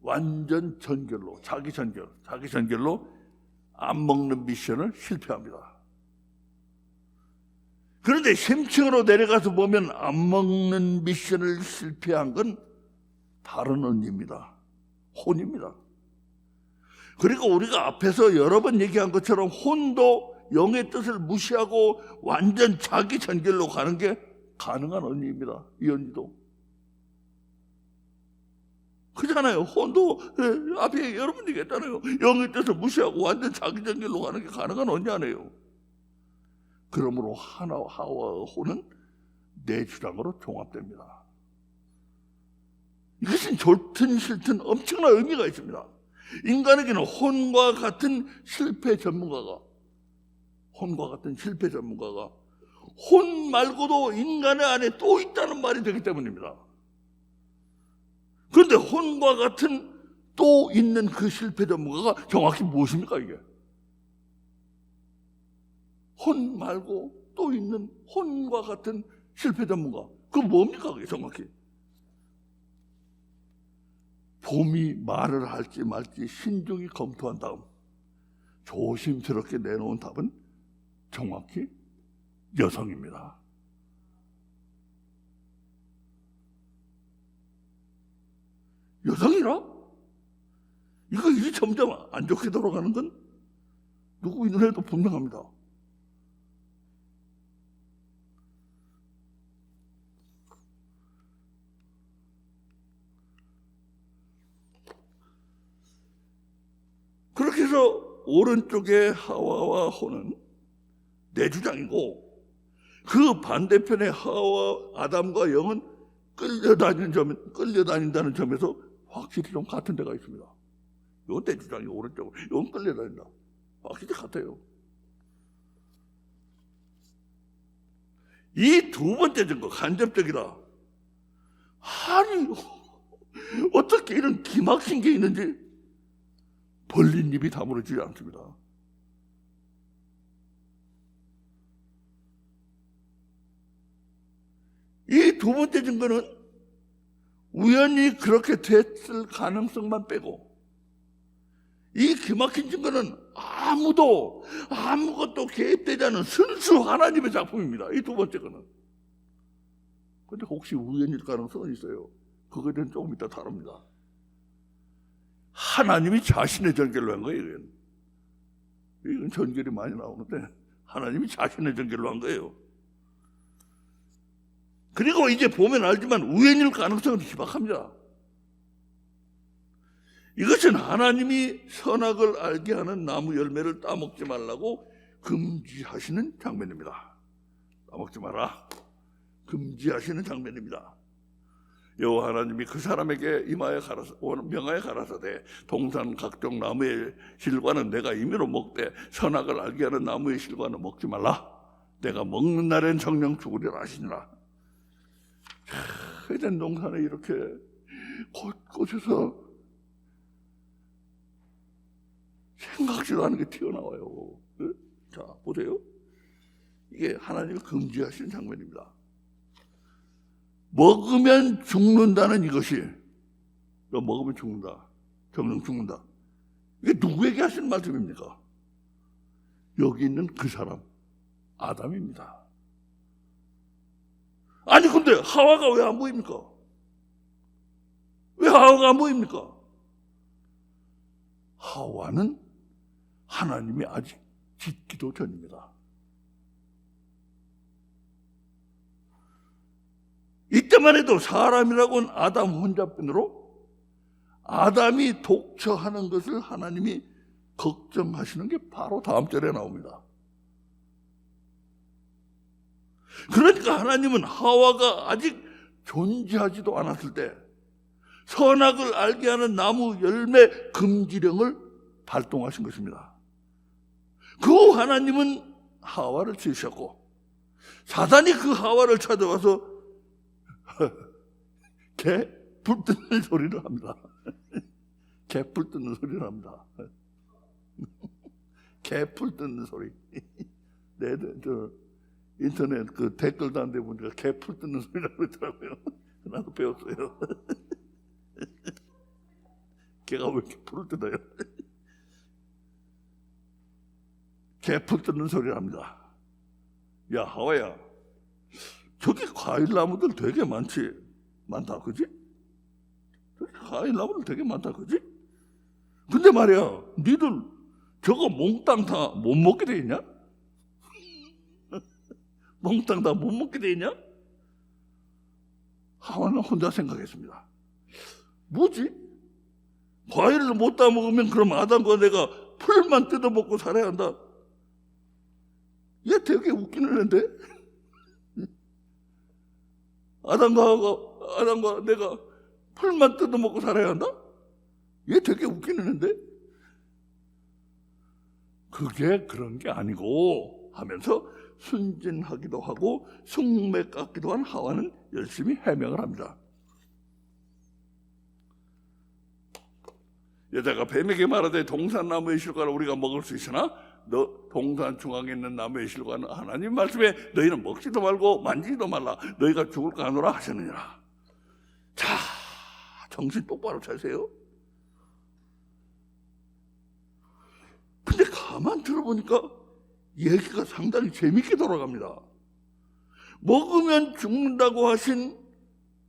완전 전결로 자기 전결로 안 먹는 미션을 실패합니다. 그런데 심층으로 내려가서 보면 안 먹는 미션을 실패한 건 다른 언니입니다. 혼입니다. 그리고 우리가 앞에서 여러 번 얘기한 것처럼 혼도 영의 뜻을 무시하고 완전 자기 전결로 가는 게 가능한 언니입니다. 이 언니도. 그렇잖아요. 혼도 앞에 여러 번 얘기했잖아요. 영의 뜻을 무시하고 완전 자기 전결로 가는 게 가능한 언니 아니에요. 그러므로 하와와 혼은 내 주장으로 종합됩니다. 이것은 좋든 싫든 엄청난 의미가 있습니다. 인간에게는 혼과 같은 실패 전문가가 혼 말고도 인간의 안에 또 있다는 말이 되기 때문입니다. 그런데 혼과 같은 또 있는 그 실패 전문가가 정확히 무엇입니까 이게? 혼 말고 또 있는 혼과 같은 실패 전문가. 그건 뭡니까 그게 정확히? 봄이 말을 할지 말지 신중히 검토한 다음 조심스럽게 내놓은 답은 정확히 여성입니다. 여성이라? 이거 일이 점점 안 좋게 돌아가는 건 누구 눈에도 분명합니다. 그렇게 해서 오른쪽에 하와와 혼은 내 주장이고 그 반대편에 하와 아담과 영은 끌려다닌다는 점에서 확실히 좀 같은 데가 있습니다. 이건 내 주장이 오른쪽으로, 이건 끌려다닌다. 확실히 같아요. 이 두 번째 증거, 간접적이다. 아니 어떻게 이런 기막힌 게 있는지 벌린 입이 다물어지지 않습니다. 이 두 번째 증거는 우연히 그렇게 됐을 가능성만 빼고 이 기막힌 증거는 아무것도 개입되지 않은 순수 하나님의 작품입니다. 이 두 번째 거는. 그런데 혹시 우연일 가능성은 있어요. 그거에 대해서는 조금 이따 다룹니다. 하나님이 자신의 전결로 한 거예요. 이건 전결이 많이 나오는데 하나님이 자신의 전결로 한 거예요. 그리고 이제 보면 알지만 우연일 가능성은 희박합니다. 이것은 하나님이 선악을 알게 하는 나무 열매를 따먹지 말라고 금지하시는 장면입니다. 따먹지 마라. 금지하시는 장면입니다. 여호와 하나님이 그 사람에게 명하여 가라사대 동산 각종 나무의 실과는 내가 임의로 먹되 선악을 알게 하는 나무의 실과는 먹지 말라. 내가 먹는 날엔 정령 죽으리라 하시니라. 에덴 동산에 이렇게 곳곳에서 생각지도 않은 게 튀어나와요. 자, 보세요. 이게 하나님이 금지하시는 장면입니다. 먹으면 죽는다는 이것이, 너 먹으면 죽는다, 정령 죽는다. 이게 누구에게 하시는 말씀입니까? 여기 있는 그 사람, 아담입니다. 아니 근데 하와가 왜 안 보입니까? 왜 하와가 안 보입니까? 하와는 하나님이 아직 짓기도 전입니다. 이때만 해도 사람이라고는 아담 혼자뿐으로 아담이 독처하는 것을 하나님이 걱정하시는 게 바로 다음 절에 나옵니다. 그러니까 하나님은 하와가 아직 존재하지도 않았을 때 선악을 알게 하는 나무 열매 금지령을 발동하신 것입니다. 그 하나님은 하와를 지으셨고 사단이 그 하와를 찾아와서 개 불 뜯는 소리를 합니다. 개 불 뜯는 소리를 합니다. 개 불 뜯는 소리. 네, 저 인터넷 그 댓글 단데 보니까 개 불 뜯는 소리라고 그러더라고요. 나도 배웠어요. 개가 왜 이렇게 불을 뜯어요? 개 불 뜯는 소리를 합니다. 야, 하와야, 저기 과일나무들 되게 많다, 그지? 저기 과일나무들 되게 많다, 그지? 근데 말이야, 니들 저거 몽땅 다 못 먹게 돼 있냐? 몽땅 다 못 먹게 돼 있냐? 하와는 혼자 생각했습니다. 뭐지? 과일을 못 다 먹으면 그럼 아담과 내가 풀만 뜯어 먹고 살아야 한다. 얘 되게 웃기는 애인데? 아담과 내가 풀만 뜯어 먹고 살아야 한다? 얘 되게 웃기는 애인데? 그게 그런 게 아니고 하면서 순진하기도 하고 숙맥 같기도 한 하와는 열심히 해명을 합니다. 여자가 뱀에게 말하되 동산 나무의 실과를 우리가 먹을 수 있으나 너 동산 중앙에 있는 나무의 실과는 하나님 말씀에 너희는 먹지도 말고 만지지도 말라 너희가 죽을까 하노라 하셨느니라. 자, 정신 똑바로 차세요. 근데 가만 들어보니까 얘기가 상당히 재밌게 돌아갑니다. 먹으면 죽는다고 하신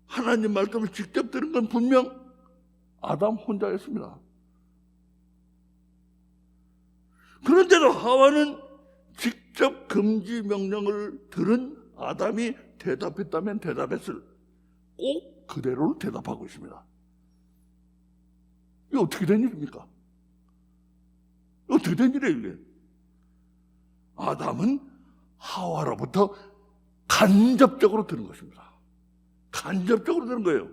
하나님 말씀을 직접 들은 건 분명 아담 혼자였습니다. 그런데도 하와는 직접 금지 명령을 들은 아담이 대답했다면 대답했을 꼭 그대로 대답하고 있습니다. 이게 어떻게 된 일입니까? 어떻게 된 일이에요 이게? 아담은 하와로부터 간접적으로 들은 것입니다. 간접적으로 들은 거예요.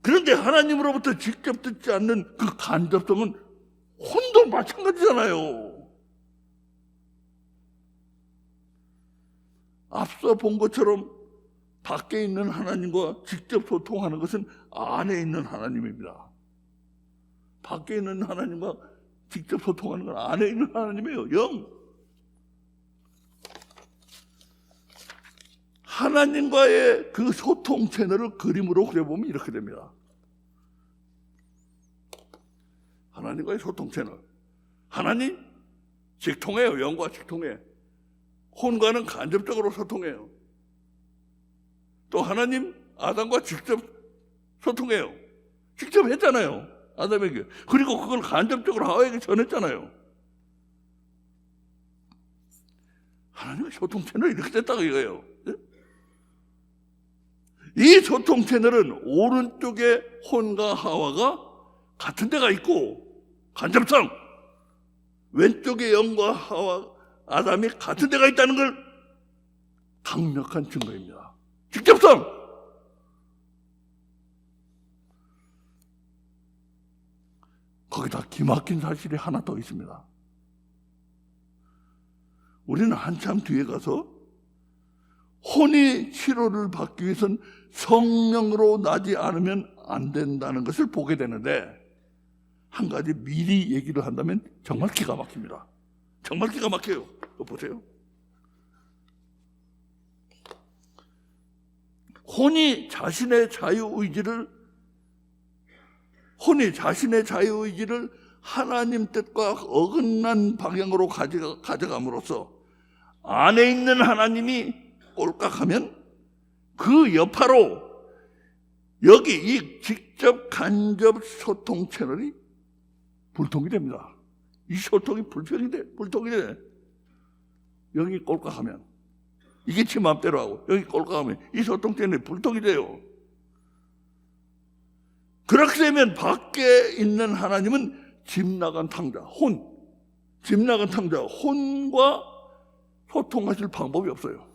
그런데 하나님으로부터 직접 듣지 않는 그 간접성은 혼도 마찬가지잖아요. 앞서 본 것처럼 밖에 있는 하나님과 직접 소통하는 것은 안에 있는 하나님입니다. 밖에 있는 하나님과 직접 소통하는 건 안에 있는 하나님이에요. 영. 하나님과의 그 소통 채널을 그림으로 그려보면 이렇게 됩니다. 하나님과의 소통 채널. 하나님 직통해요. 영과 직통해. 혼과는 간접적으로 소통해요. 또 하나님 아담과 직접 소통해요. 직접 했잖아요. 아담에게. 그리고 그걸 간접적으로 하와에게 전했잖아요. 하나님의 소통 채널이 이렇게 됐다고 이거예요. 이 소통 채널은 오른쪽에 혼과 하와가 같은 데가 있고 간접성, 왼쪽에 영과 하와 아담이 같은 데가 있다는 걸 강력한 증거입니다. 직접성. 거기다 기막힌 사실이 하나 더 있습니다. 우리는 한참 뒤에 가서 혼이 치료를 받기 위해서는 성령으로 나지 않으면 안 된다는 것을 보게 되는데, 한 가지 미리 얘기를 한다면 정말 기가 막힙니다. 정말 기가 막혀요. 이거 보세요. 혼이 자신의 자유의지를 하나님 뜻과 어긋난 방향으로 가져감으로써 안에 있는 하나님이 꼴깍하면 그 여파로 여기 이 직접 간접 소통 채널이 불통이 됩니다. 이 소통이 불통이 돼. 여기 꼴깍하면 이게 지 마음대로 하고 여기 꼴깍하면 이 소통 채널이 불통이 돼요. 그렇게 되면 밖에 있는 하나님은 집 나간 탕자, 혼과 소통하실 방법이 없어요.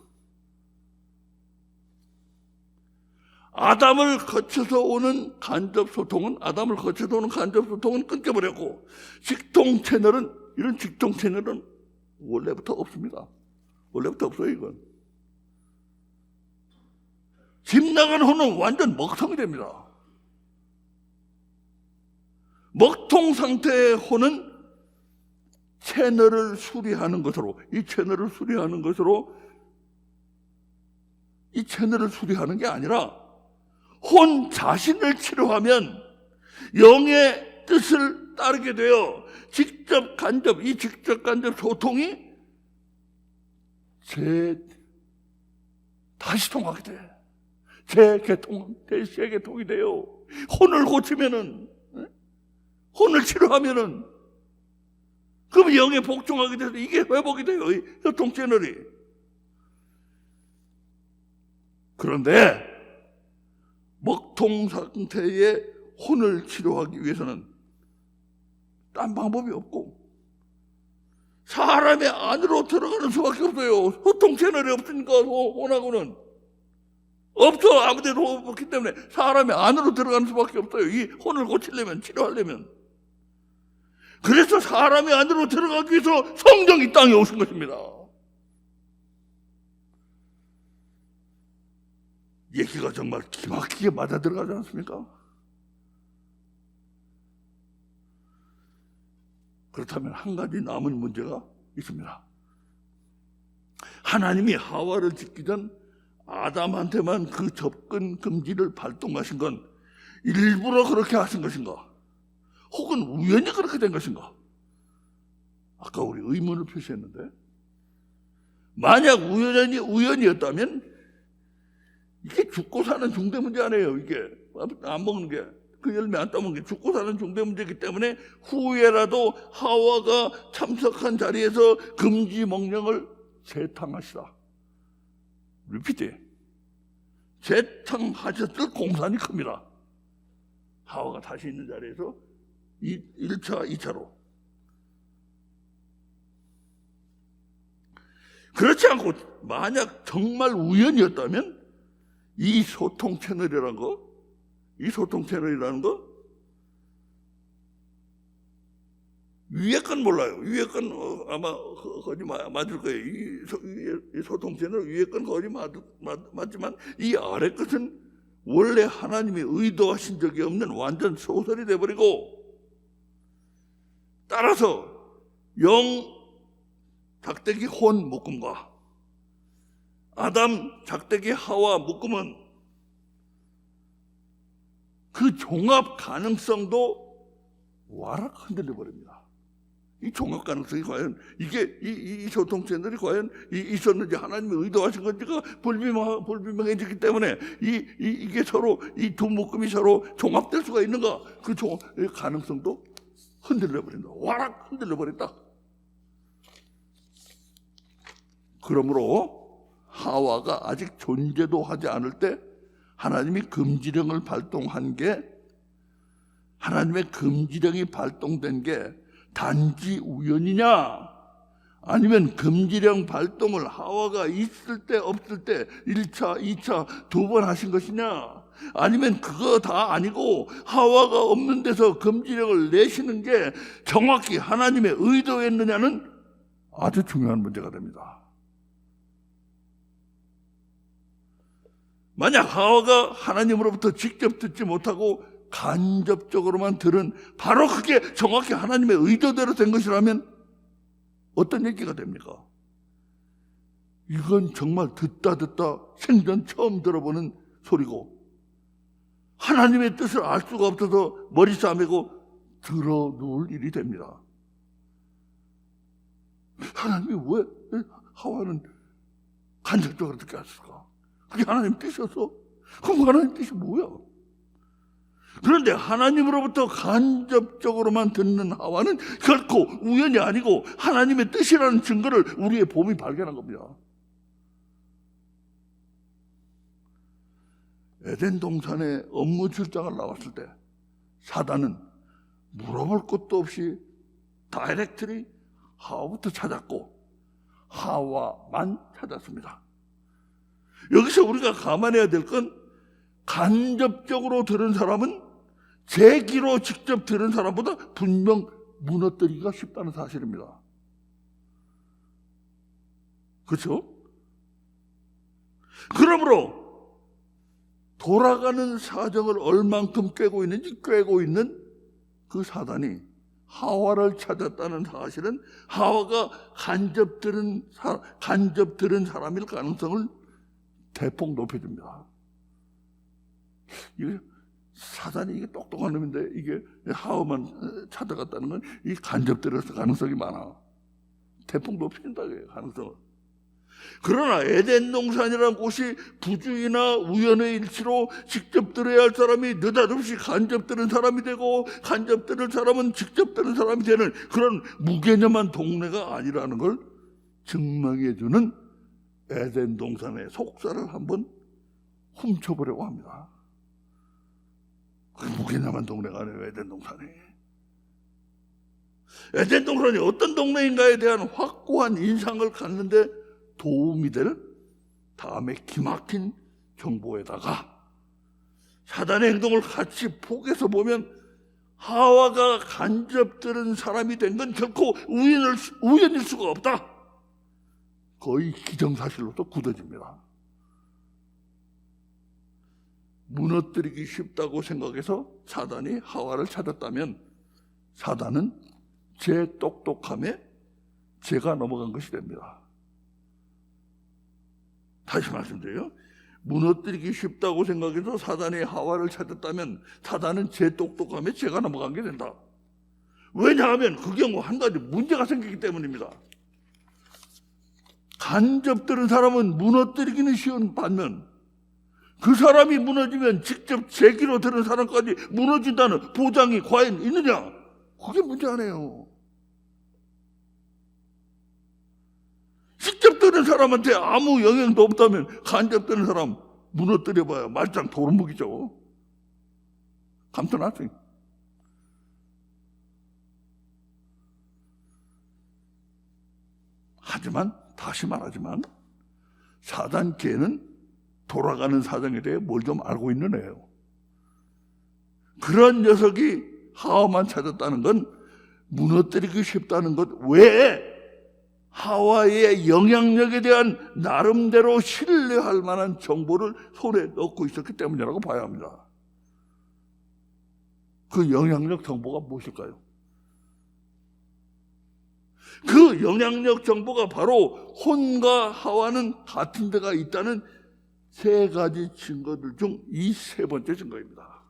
아담을 거쳐서 오는 간접 소통은 끊겨버렸고, 직통 채널은, 이런 직통 채널은 원래부터 없습니다. 원래부터 없어요, 이건. 집 나간 호는 완전 먹통이 됩니다. 먹통 상태의 호는 채널을 수리하는 것으로, 이 채널을 수리하는 게 아니라 혼 자신을 치료하면 영의 뜻을 따르게 되어 직접 간접 소통이 다시 통하게 돼. 재개통이 돼요. 혼을 고치면은, 혼을 치료하면은, 그럼 영에 복종하게 돼서 이게 회복이 돼요. 이 소통 채널이. 그런데 먹통 상태의 혼을 치료하기 위해서는 딴 방법이 없고 사람의 안으로 들어가는 수밖에 없어요. 소통 채널이 없으니까 혼하고는 없어. 아무데도 없기 때문에 사람의 안으로 들어가는 수밖에 없어요. 이 혼을 고치려면, 치료하려면. 그래서 사람의 안으로 들어가기 위해서 성령이 땅에 오신 것입니다. 얘기가 정말 기막히게 맞아 들어가지 않습니까? 그렇다면 한 가지 남은 문제가 있습니다. 하나님이 하와를 짓기 전 아담한테만 그 접근 금지를 발동하신 건 일부러 그렇게 하신 것인가? 혹은 우연히 그렇게 된 것인가? 아까 우리 의문을 표시했는데, 만약 우연이었다면 이게 죽고 사는 중대 문제 아니에요. 이게 안 먹는 게, 그 열매 안 따먹는 게 죽고 사는 중대 문제이기 때문에 후에라도 하와가 참석한 자리에서 금지 명령을 재탕하시라. 리피트. 재탕하셨을 공산이 큽니다. 하와가 다시 있는 자리에서 1차, 2차로. 그렇지 않고 만약 정말 우연이었다면 이 소통 채널이라는 거 위에 건 몰라요. 위에 건 아마 거기 맞을 거예요. 이 소통 채널 위에 건 거기 맞지만 이 아래 것은 원래 하나님이 의도하신 적이 없는 완전 소설이 돼버리고, 따라서 영 작대기 혼 묶음과 아담 작대기 하와 묶음은 그 종합 가능성도 와락 흔들려 버립니다. 이 종합 가능성이 과연 이 소통 채널이 과연 있었는지, 하나님이 의도하신 건지가 불분명해지기 때문에 이게 서로, 이 두 묶음이 서로 종합될 수가 있는가? 그 가능성도 흔들려 버린다. 와락 흔들려 버린다. 그러므로 하와가 아직 존재도 하지 않을 때 하나님이 금지령을 발동한 게, 하나님의 금지령이 발동된 게 단지 우연이냐, 아니면 금지령 발동을 하와가 있을 때 없을 때 1차, 2차 두 번 하신 것이냐, 아니면 그거 다 아니고 하와가 없는 데서 금지령을 내시는 게 정확히 하나님의 의도였느냐는 아주 중요한 문제가 됩니다. 만약 하와가 하나님으로부터 직접 듣지 못하고 간접적으로만 들은, 바로 그게 정확히 하나님의 의도대로 된 것이라면 어떤 얘기가 됩니까? 이건 정말 듣다 생전 처음 들어보는 소리고, 하나님의 뜻을 알 수가 없어서 머리 싸매고 들어 누울 일이 됩니다. 하나님이 왜 하와는 간접적으로 듣게 하실까? 그게 하나님 뜻이었어? 그럼 하나님 뜻이 뭐야? 그런데 하나님으로부터 간접적으로만 듣는 하와는 결코 우연이 아니고 하나님의 뜻이라는 증거를 우리의 봄이 발견한 겁니다. 에덴 동산에 업무 출장을 나왔을 때 사단은 물어볼 것도 없이 다이렉트리 하와부터 찾았고 하와만 찾았습니다. 여기서 우리가 감안해야 될 건, 간접적으로 들은 사람은 제 귀로 직접 들은 사람보다 분명 무너뜨리기가 쉽다는 사실입니다. 그렇죠? 그러므로 돌아가는 사정을 얼만큼 꿰고 있는지 꿰고 있는 그 사단이 하와를 찾았다는 사실은 하와가 간접 들은 사람일 가능성을 대폭 높여줍니다. 이게 사단이 이게 똑똑한 놈인데 이게 하와만 찾아갔다는 건 이 간접 들을 가능성이 많아. 대폭 높인다 가능성을. 그러나 에덴 동산이라는 곳이 부주의나 우연의 일치로 직접 들어야 할 사람이 느닷없이 간접 들은 사람이 되고 간접 들을 사람은 직접 들은 사람이 되는 그런 무개념한 동네가 아니라는 걸 증명해 주는 에덴 동산의 속사를 한번 훔쳐보려고 합니다. 무개념한 동네가 아니에요. 에덴 동산이. 에덴 동산이 어떤 동네인가에 대한 확고한 인상을 갖는데 도움이 될 다음에 기막힌 정보에다가 사단의 행동을 같이 포개서 보면 하와가 간접 들은 사람이 된 건 결코 우연일 수가 없다. 거의 기정사실로도 굳어집니다. 무너뜨리기 쉽다고 생각해서 사단이 하와를 찾았다면 사단은 제 똑똑함에 제가 넘어간 것이 됩니다. 다시 말씀드려요. 무너뜨리기 쉽다고 생각해서 사단이 하와를 찾았다면 사단은 제 똑똑함에 제가 넘어간 게 된다. 왜냐하면 그 경우 한 가지 문제가 생기기 때문입니다. 간접 들은 사람은 무너뜨리기는 쉬운 반면 그 사람이 무너지면 직접 제 귀로 들은 사람까지 무너진다는 보장이 과연 있느냐? 그게 문제 아니에요. 직접 들은 사람한테 아무 영향도 없다면 간접 들은 사람 무너뜨려봐야 말짱 도루묵이죠. 감탄하세요. 하지만 다시 말하지만 사단계는 돌아가는 사정에 대해 뭘 좀 알고 있는 애예요. 그런 녀석이 하와만 찾았다는 건 무너뜨리기 쉽다는 것 외에 하와의 영향력에 대한 나름대로 신뢰할 만한 정보를 손에 넣고 있었기 때문이라고 봐야 합니다. 그 영향력 정보가 무엇일까요? 그 영향력 정보가 바로 혼과 하와는 같은 데가 있다는 세 가지 증거들 중 이 세 번째 증거입니다.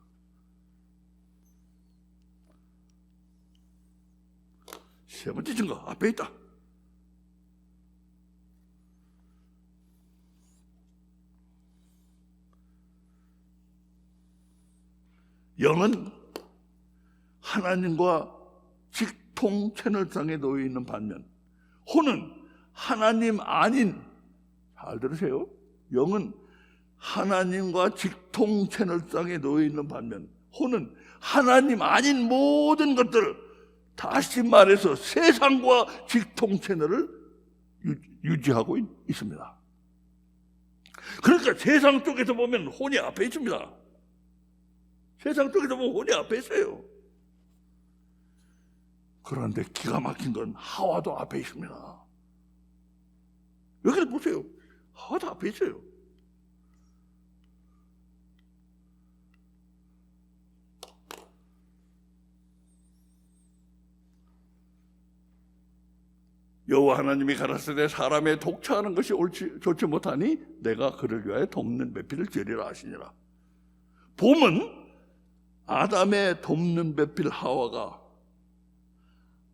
세 번째 증거 앞에 있다. 영은 하나님과 직통 채널상에 놓여 있는 반면 혼은 하나님 아닌, 잘 들으세요, 영은 하나님과 직통 채널상에 놓여 있는 반면 혼은 하나님 아닌 모든 것들을, 다시 말해서 세상과 직통 채널을 유지하고 있습니다. 그러니까 세상 쪽에서 보면 혼이 앞에 있습니다. 세상 쪽에서 보면 혼이 앞에 있어요. 그런데 기가 막힌 건 하와도 앞에 있습니다. 여기를 보세요. 하와도 앞에 있어요. 여호와 하나님이 가라사대 사람의 독차하는 것이 좋지 못하니 내가 그를 위하여 돕는 배필을 지으리라 하시니라. 봄은 아담의 돕는 배필 하와가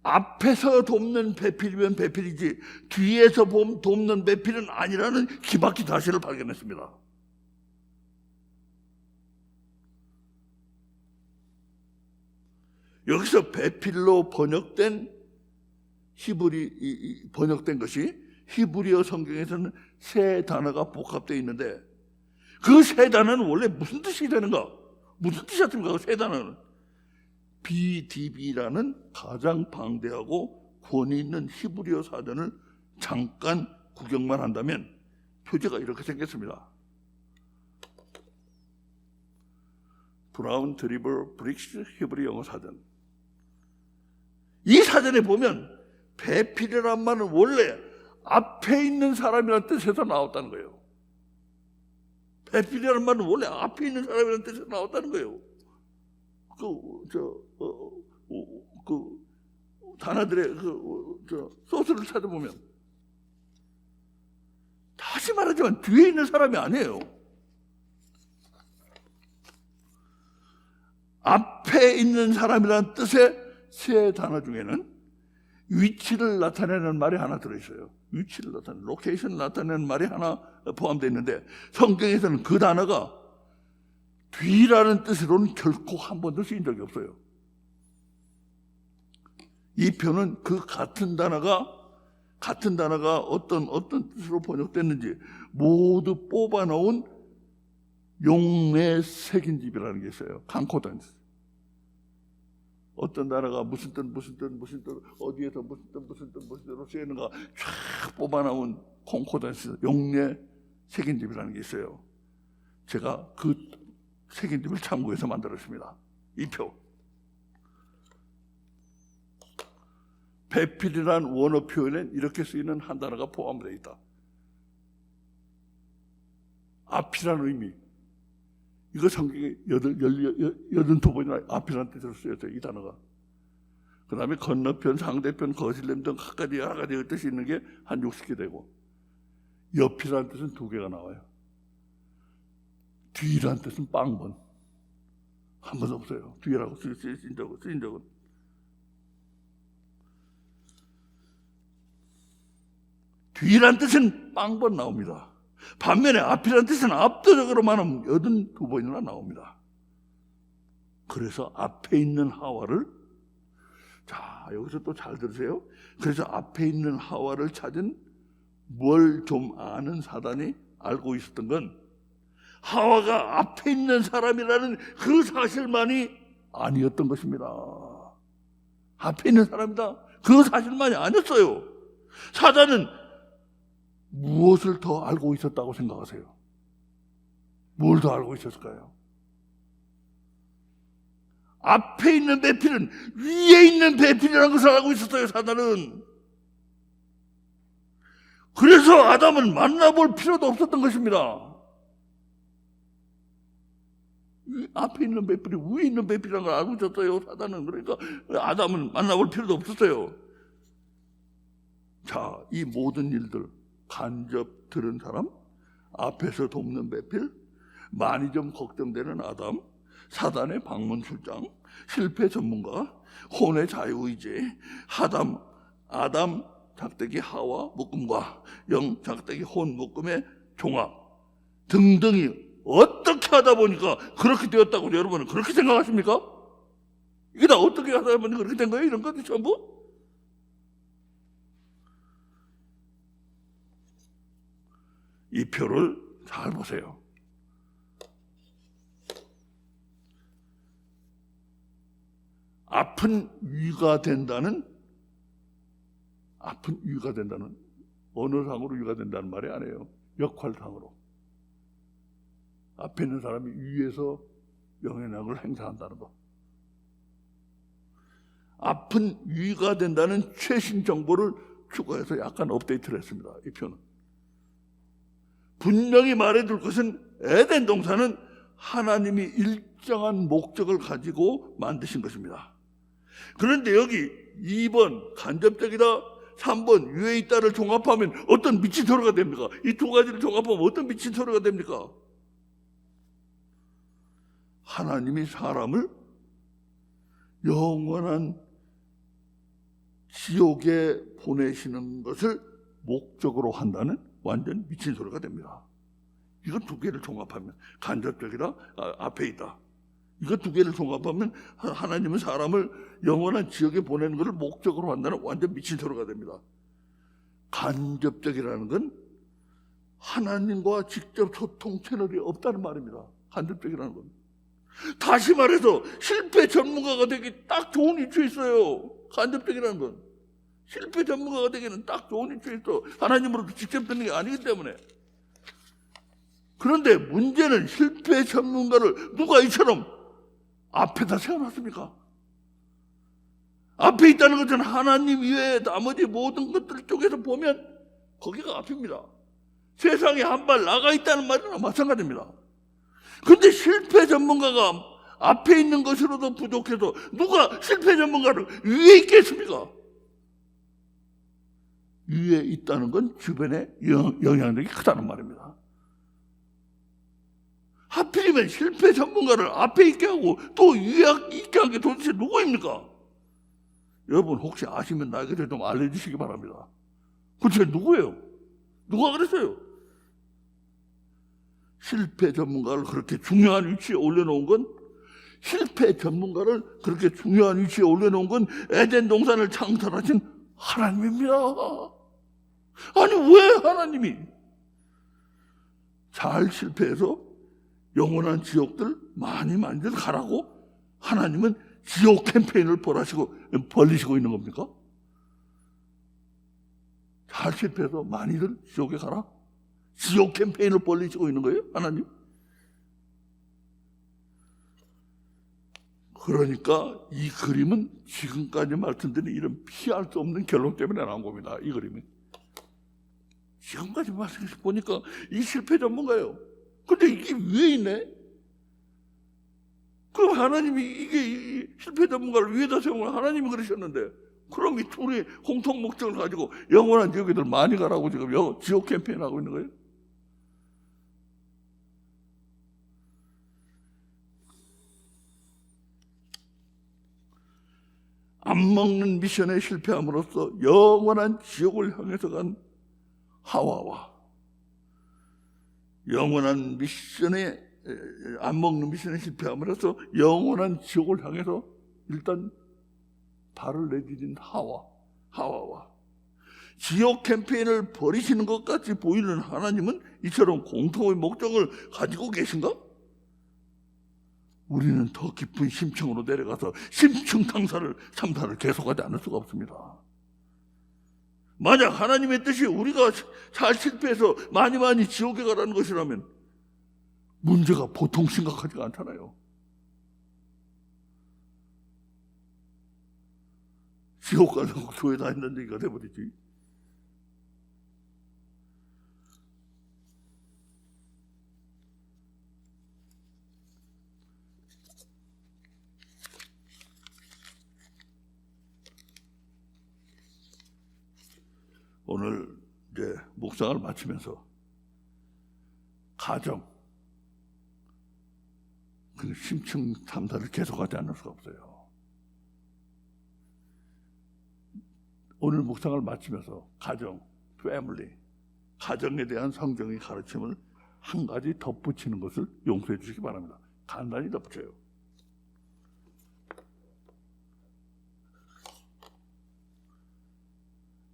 앞에서 돕는 배필이면 배필이지 뒤에서 돕는 배필은 아니라는 기막힌 사실을 발견했습니다. 여기서 배필로 번역된 번역된 것이 히브리어 성경에서는 세 단어가 복합되어 있는데 그 세 단어는 원래 무슨 뜻이 되는가? 무슨 뜻이었습니까? 그 세 단어는 BDB라는 가장 방대하고 권위 있는 히브리어 사전을 잠깐 구경만 한다면 표제가 이렇게 생겼습니다. 브라운 드리버 브릭스 히브리 영어 사전. 이 사전에 보면 배필이란 말은 원래 앞에 있는 사람이라는 뜻에서 나왔다는 거예요. 배필이라는 말은 원래 앞에 있는 사람이라는 뜻에서 나왔다는 거예요. 단어들의 소스를 찾아보면, 다시 말하지만 뒤에 있는 사람이 아니에요. 앞에 있는 사람이라는 뜻의 세 단어 중에는 위치를 나타내는 말이 하나 들어있어요. 위치를 나타내는, 로케이션을 나타내는 말이 하나 포함되어 있는데, 성경에서는 그 단어가 뒤라는 뜻으로는 결코 한 번도 쓰인 적이 없어요. 이 표는 그 같은 단어가 어떤 뜻으로 번역됐는지 모두 뽑아놓은 용례 색인집이라는 게 있어요. 강코던스. 어떤 단어가 무슨 뜻, 어디에서 무슨 뜻으로 쓰이는가 쫙 뽑아놓은 콩코던스, 용례 색인집이라는 게 있어요. 제가 그 색인집을 참고해서 만들었습니다. 이 표. 배필이란 원어 표현엔 이렇게 쓰이는 한 단어가 포함되어 있다. 앞이라는 의미. 이거 성경에 82번이나 앞이라는 뜻으로 쓰였어요. 이 단어가. 그 다음에 건너편, 상대편, 거실렘 등 각가지 여러 가지 뜻이 있는 게 한 60개 되고, 옆이라는 뜻은 2개가 나와요. 뒤라는 뜻은 빵번. 한 번도 없어요. 뒤라고 쓰인 적은. 뒤란 뜻은 빵번 나옵니다. 반면에 앞이란 뜻은 압도적으로만 82번이나 나옵니다. 그래서 앞에 있는 하와를, 자, 여기서 또 잘 들으세요. 그래서 앞에 있는 하와를 찾은 뭘 좀 아는 사단이 알고 있었던 건 하와가 앞에 있는 사람이라는 그 사실만이 아니었던 것입니다. 앞에 있는 사람이다. 그 사실만이 아니었어요. 사단은 무엇을 더 알고 있었다고 생각하세요? 뭘 더 알고 있었을까요? 앞에 있는 배필은 위에 있는 배필이라는 것을 알고 있었어요, 사단은. 그래서 아담은 만나볼 필요도 없었던 것입니다. 앞에 있는 배필이 위에 있는 배필이라는 걸 알고 있었어요, 사단은. 그러니까 아담은 만나볼 필요도 없었어요. 자, 이 모든 일들 간접 들은 사람, 앞에서 돕는 배필, 많이 좀 걱정되는 아담, 사단의 방문 출장, 실패 전문가, 혼의 자유의지, 아담 작대기 하와 묶음과 영 작대기 혼 묶음의 종합 등등이 어떻게 하다 보니까 그렇게 되었다고 여러분은 그렇게 생각하십니까? 이게 다 어떻게 하다 보니까 그렇게 된 거예요? 이런 것들 전부? 이 표를 잘 보세요. 아픈 위가 된다는 언어상으로 위가 된다는 말이 아니에요. 역할상으로. 앞에 있는 사람이 위에서 영향력을 행사한다는 거. 아픈 위가 된다는 최신 정보를 추가해서 약간 업데이트를 했습니다. 이 표는. 분명히 말해둘 것은 에덴 동산은 하나님이 일정한 목적을 가지고 만드신 것입니다. 그런데 여기 2번 간접적이다, 3번 위에 있다를 종합하면 어떤 미친 소리가 됩니까? 이 두 가지를 종합하면 어떤 미친 소리가 됩니까? 하나님이 사람을 영원한 지옥에 보내시는 것을 목적으로 한다는 완전 미친 소리가 됩니다. 이거 두 개를 종합하면 간접적이다, 앞에 있다. 이거 두 개를 종합하면 하나님은 사람을 영원한 지옥에 보내는 것을 목적으로 한다는 완전 미친 소리가 됩니다. 간접적이라는 건 하나님과 직접 소통 채널이 없다는 말입니다. 간접적이라는 건. 다시 말해서 실패 전문가가 되기 딱 좋은 위치에 있어요. 간접적이라는 건. 실패 전문가가 되기는 딱 좋은 위치에 있어. 하나님으로부터 직접 듣는 게 아니기 때문에. 그런데 문제는 실패 전문가를 누가 이처럼 앞에다 세워놨습니까? 앞에 있다는 것은 하나님 이외에 나머지 모든 것들 쪽에서 보면 거기가 앞입니다. 세상에 한 발 나가 있다는 말이나 마찬가지입니다. 근데 실패 전문가가 앞에 있는 것으로도 부족해서 누가 실패 전문가를 위에 있겠습니까? 위에 있다는 건 주변에 영향력이 크다는 말입니다. 하필이면 실패 전문가를 앞에 있게 하고 또 위에 있게 한 게 도대체 누구입니까? 여러분 혹시 아시면 나에게 좀 알려주시기 바랍니다. 그게 누구예요? 누가 그랬어요? 실패 전문가를 그렇게 중요한 위치에 올려놓은 건 실패 전문가를 그렇게 중요한 위치에 올려놓은 건 에덴 동산을 창설하신 하나님입니다. 아니 왜 하나님이 잘 실패해서 영원한 지옥들 많이 만들 가라고 하나님은 지옥 캠페인을 벌리시고 있는 겁니까? 잘 실패해서 많이들 지옥에 가라? 지옥 캠페인을 벌리시고 있는 거예요? 하나님? 그러니까 이 그림은 지금까지 말씀드린 이런 피할 수 없는 결론 때문에 나온 겁니다. 이 그림이. 지금까지 말씀해서 보니까 이 실패 전문가예요. 근데 이게 위에 있네? 그럼 하나님이 이 실패 전문가를 위에다 세우면 하나님이 그러셨는데 그럼 이 둘이 공통 목적을 가지고 영원한 지옥에들 많이 가라고 지금 지옥 캠페인 하고 있는 거예요? 안 먹는 미션에 실패함으로써 영원한 지옥을 향해서 간 하와와 영원한 미션에 안 먹는 미션에 실패함으로써 영원한 지옥을 향해서 일단 발을 내디딘 하와와 지옥 캠페인을 벌이시는 것 같이 보이는 하나님은 이처럼 공통의 목적을 가지고 계신가? 우리는 더 깊은 심층으로 내려가서 심층 탐사를 계속하지 않을 수가 없습니다. 만약 하나님의 뜻이 우리가 잘 실패해서 많이 지옥에 가라는 것이라면 문제가 보통 심각하지가 않잖아요. 지옥 가려고 교회 다닌다는 얘기가 돼버리지. 오늘 이제 묵상을 마치면서 가정, 그 심층 탐사를 계속하지 않을 수가 없어요. 오늘 묵상을 마치면서 가정, 패밀리, 가정에 대한 성경의 가르침을 한 가지 덧붙이는 것을 용서해 주시기 바랍니다. 간단히 덧붙여요.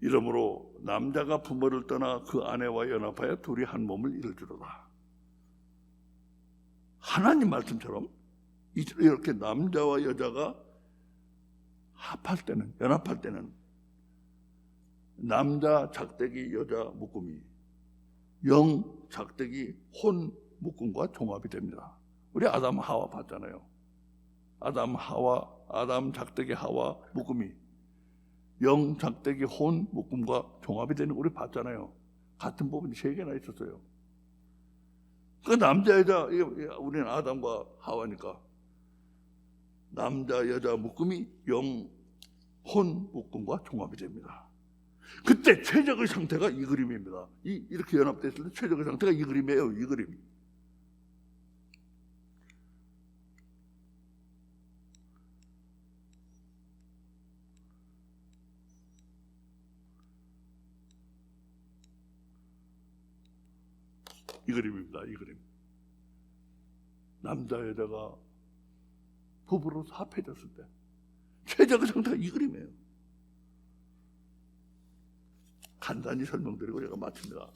이러므로 남자가 부모를 떠나 그 아내와 연합하여 둘이 한 몸을 이루리로다. 하나님 말씀처럼 이렇게 남자와 여자가 연합할 때는 남자 작대기 여자 묶음이 영 작대기 혼 묶음과 종합이 됩니다. 우리 아담 하와 봤잖아요. 아담 작대기 하와 묶음이 영 작대기 혼 묶음과 종합이 되는 거 우리 봤잖아요. 같은 부분이 3개나 있었어요. 그 남자 여자, 우리는 아담과 하와니까 남자 여자 묶음이 영 혼 묶음과 종합이 됩니다. 그때 최적의 상태가 이 그림입니다. 이렇게 연합됐을 때 최적의 상태가 이 그림이에요. 이 그림. 이 그림입니다. 이 그림. 남자 여자가 부부로 합해졌을 때 최적의 상태가 이 그림이에요. 간단히 설명드리고 제가 마칩니다.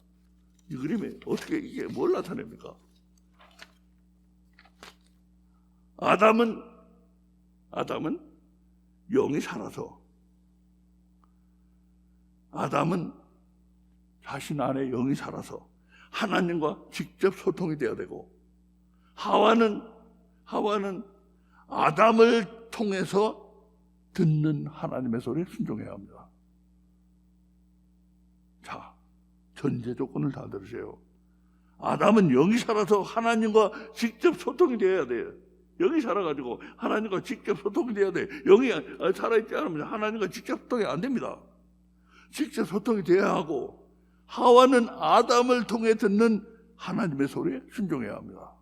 이 그림에 어떻게 이게 뭘 나타냅니까? 아담은 영이 살아서 아담은 자신 안에 영이 살아서 하나님과 직접 소통이 되어야 되고 하와는 아담을 통해서 듣는 하나님의 소리에 순종해야 합니다. 자, 전제 조건을 다 들으세요. 아담은 영이 살아서 하나님과 직접 소통이 되어야 돼요. 영이 살아가지고 하나님과 직접 소통이 돼야 돼요. 영이 살아있지 않으면 하나님과 직접 소통이 안 됩니다. 직접 소통이 돼야 하고, 하와는 아담을 통해 듣는 하나님의 소리에 순종해야 합니다.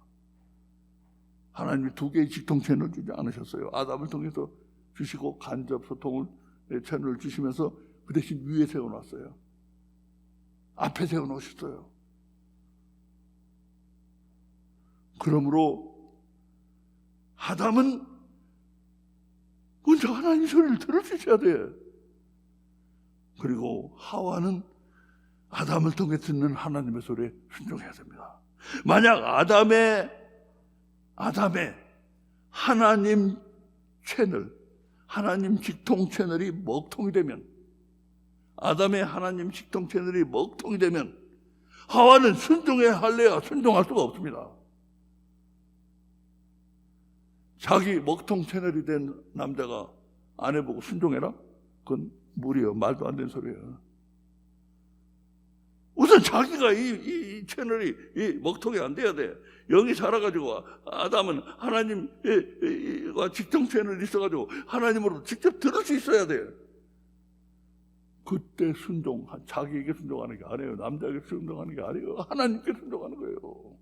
하나님이 두 개의 직통 채널을 주지 않으셨어요. 아담을 통해서 주시고 간접 소통을 채널을 주시면서 그 대신 위에 세워놨어요. 앞에 세워놓으셨어요. 그러므로 아담은 먼저 하나님 소리를 들을 수 있어야 돼. 그리고 하와는 아담을 통해 듣는 하나님의 소리에 순종해야 됩니다. 만약 아담의 하나님 채널, 하나님 직통 채널이 먹통이 되면, 아담의 하나님 직통 채널이 먹통이 되면 하와는 순종해야 할래야 순종할 수가 없습니다. 자기 먹통 채널이 된 남자가 아내 보고 순종해라? 그건 무리요. 말도 안 되는 소리예요. 우선 자기가 이 채널이 이 먹통이 안 돼야 돼. 영이 살아가지고 아담은 하나님과 직통 채널이 있어가지고 하나님으로 직접 들을 수 있어야 돼. 그때 자기에게 순종하는 게 아니에요. 남자에게 순종하는 게 아니에요. 하나님께 순종하는 거예요.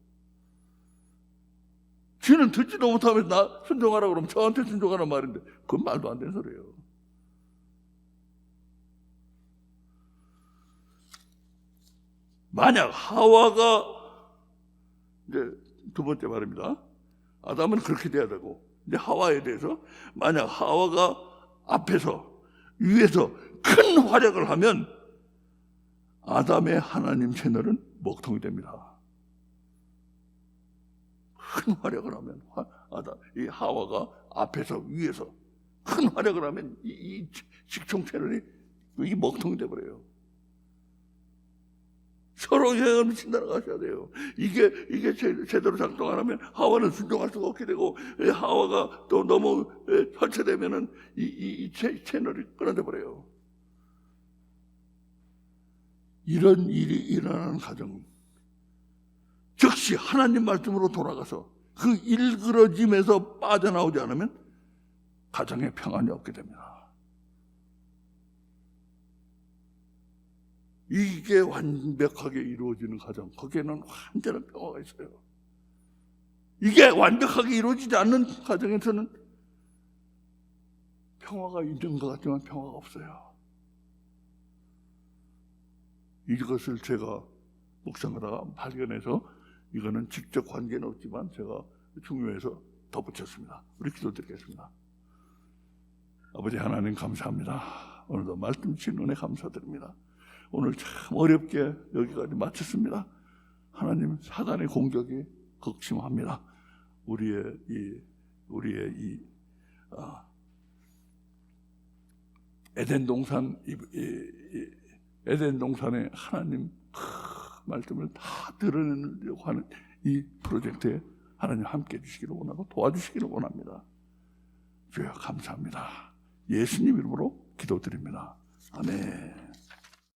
지는 듣지도 못하면서 나 순종하라고 그러면 저한테 순종하는 말인데 그건 말도 안 되는 소리예요. 만약 하와가, 이제 두 번째 말입니다. 아담은 그렇게 돼야 되고, 이제 하와에 대해서 만약 하와가 앞에서 위에서 큰 활약을 하면 아담의 하나님 채널은 먹통이 됩니다. 큰 활약을 하면 이 하와가 앞에서 위에서 큰 활약을 하면 이 직통 채널이 이게 먹통이 돼버려요. 서로 영향을 미친다는 거 아셔야 돼요. 이게 제대로 작동 안 하면 하와는 순종할 수가 없게 되고, 하와가 또 너무 설치되면은 이 채널이 끊어져 버려요. 이런 일이 일어나는 가정, 즉시 하나님 말씀으로 돌아가서 그 일그러짐에서 빠져나오지 않으면 가정에 평안이 없게 됩니다. 이게 완벽하게 이루어지는 가정, 거기에는 완전한 평화가 있어요. 이게 완벽하게 이루어지지 않는 가정에서는 평화가 있는 것 같지만 평화가 없어요. 이것을 제가 묵상하다가 발견해서, 이거는 직접 관계는 없지만 제가 중요해서 덧붙였습니다. 우리 기도드리겠습니다. 아버지 하나님 감사합니다. 오늘도 말씀 주신 은혜 감사드립니다. 오늘 참 어렵게 여기까지 마쳤습니다. 하나님, 사단의 공격이 극심합니다. 우리의 에덴 동산에 하나님 말씀을 다 드러내려고 하는 이 프로젝트에 하나님 함께 해주시기를 원하고 도와주시기를 원합니다. 주여 감사합니다. 예수님 이름으로 기도드립니다. 아멘.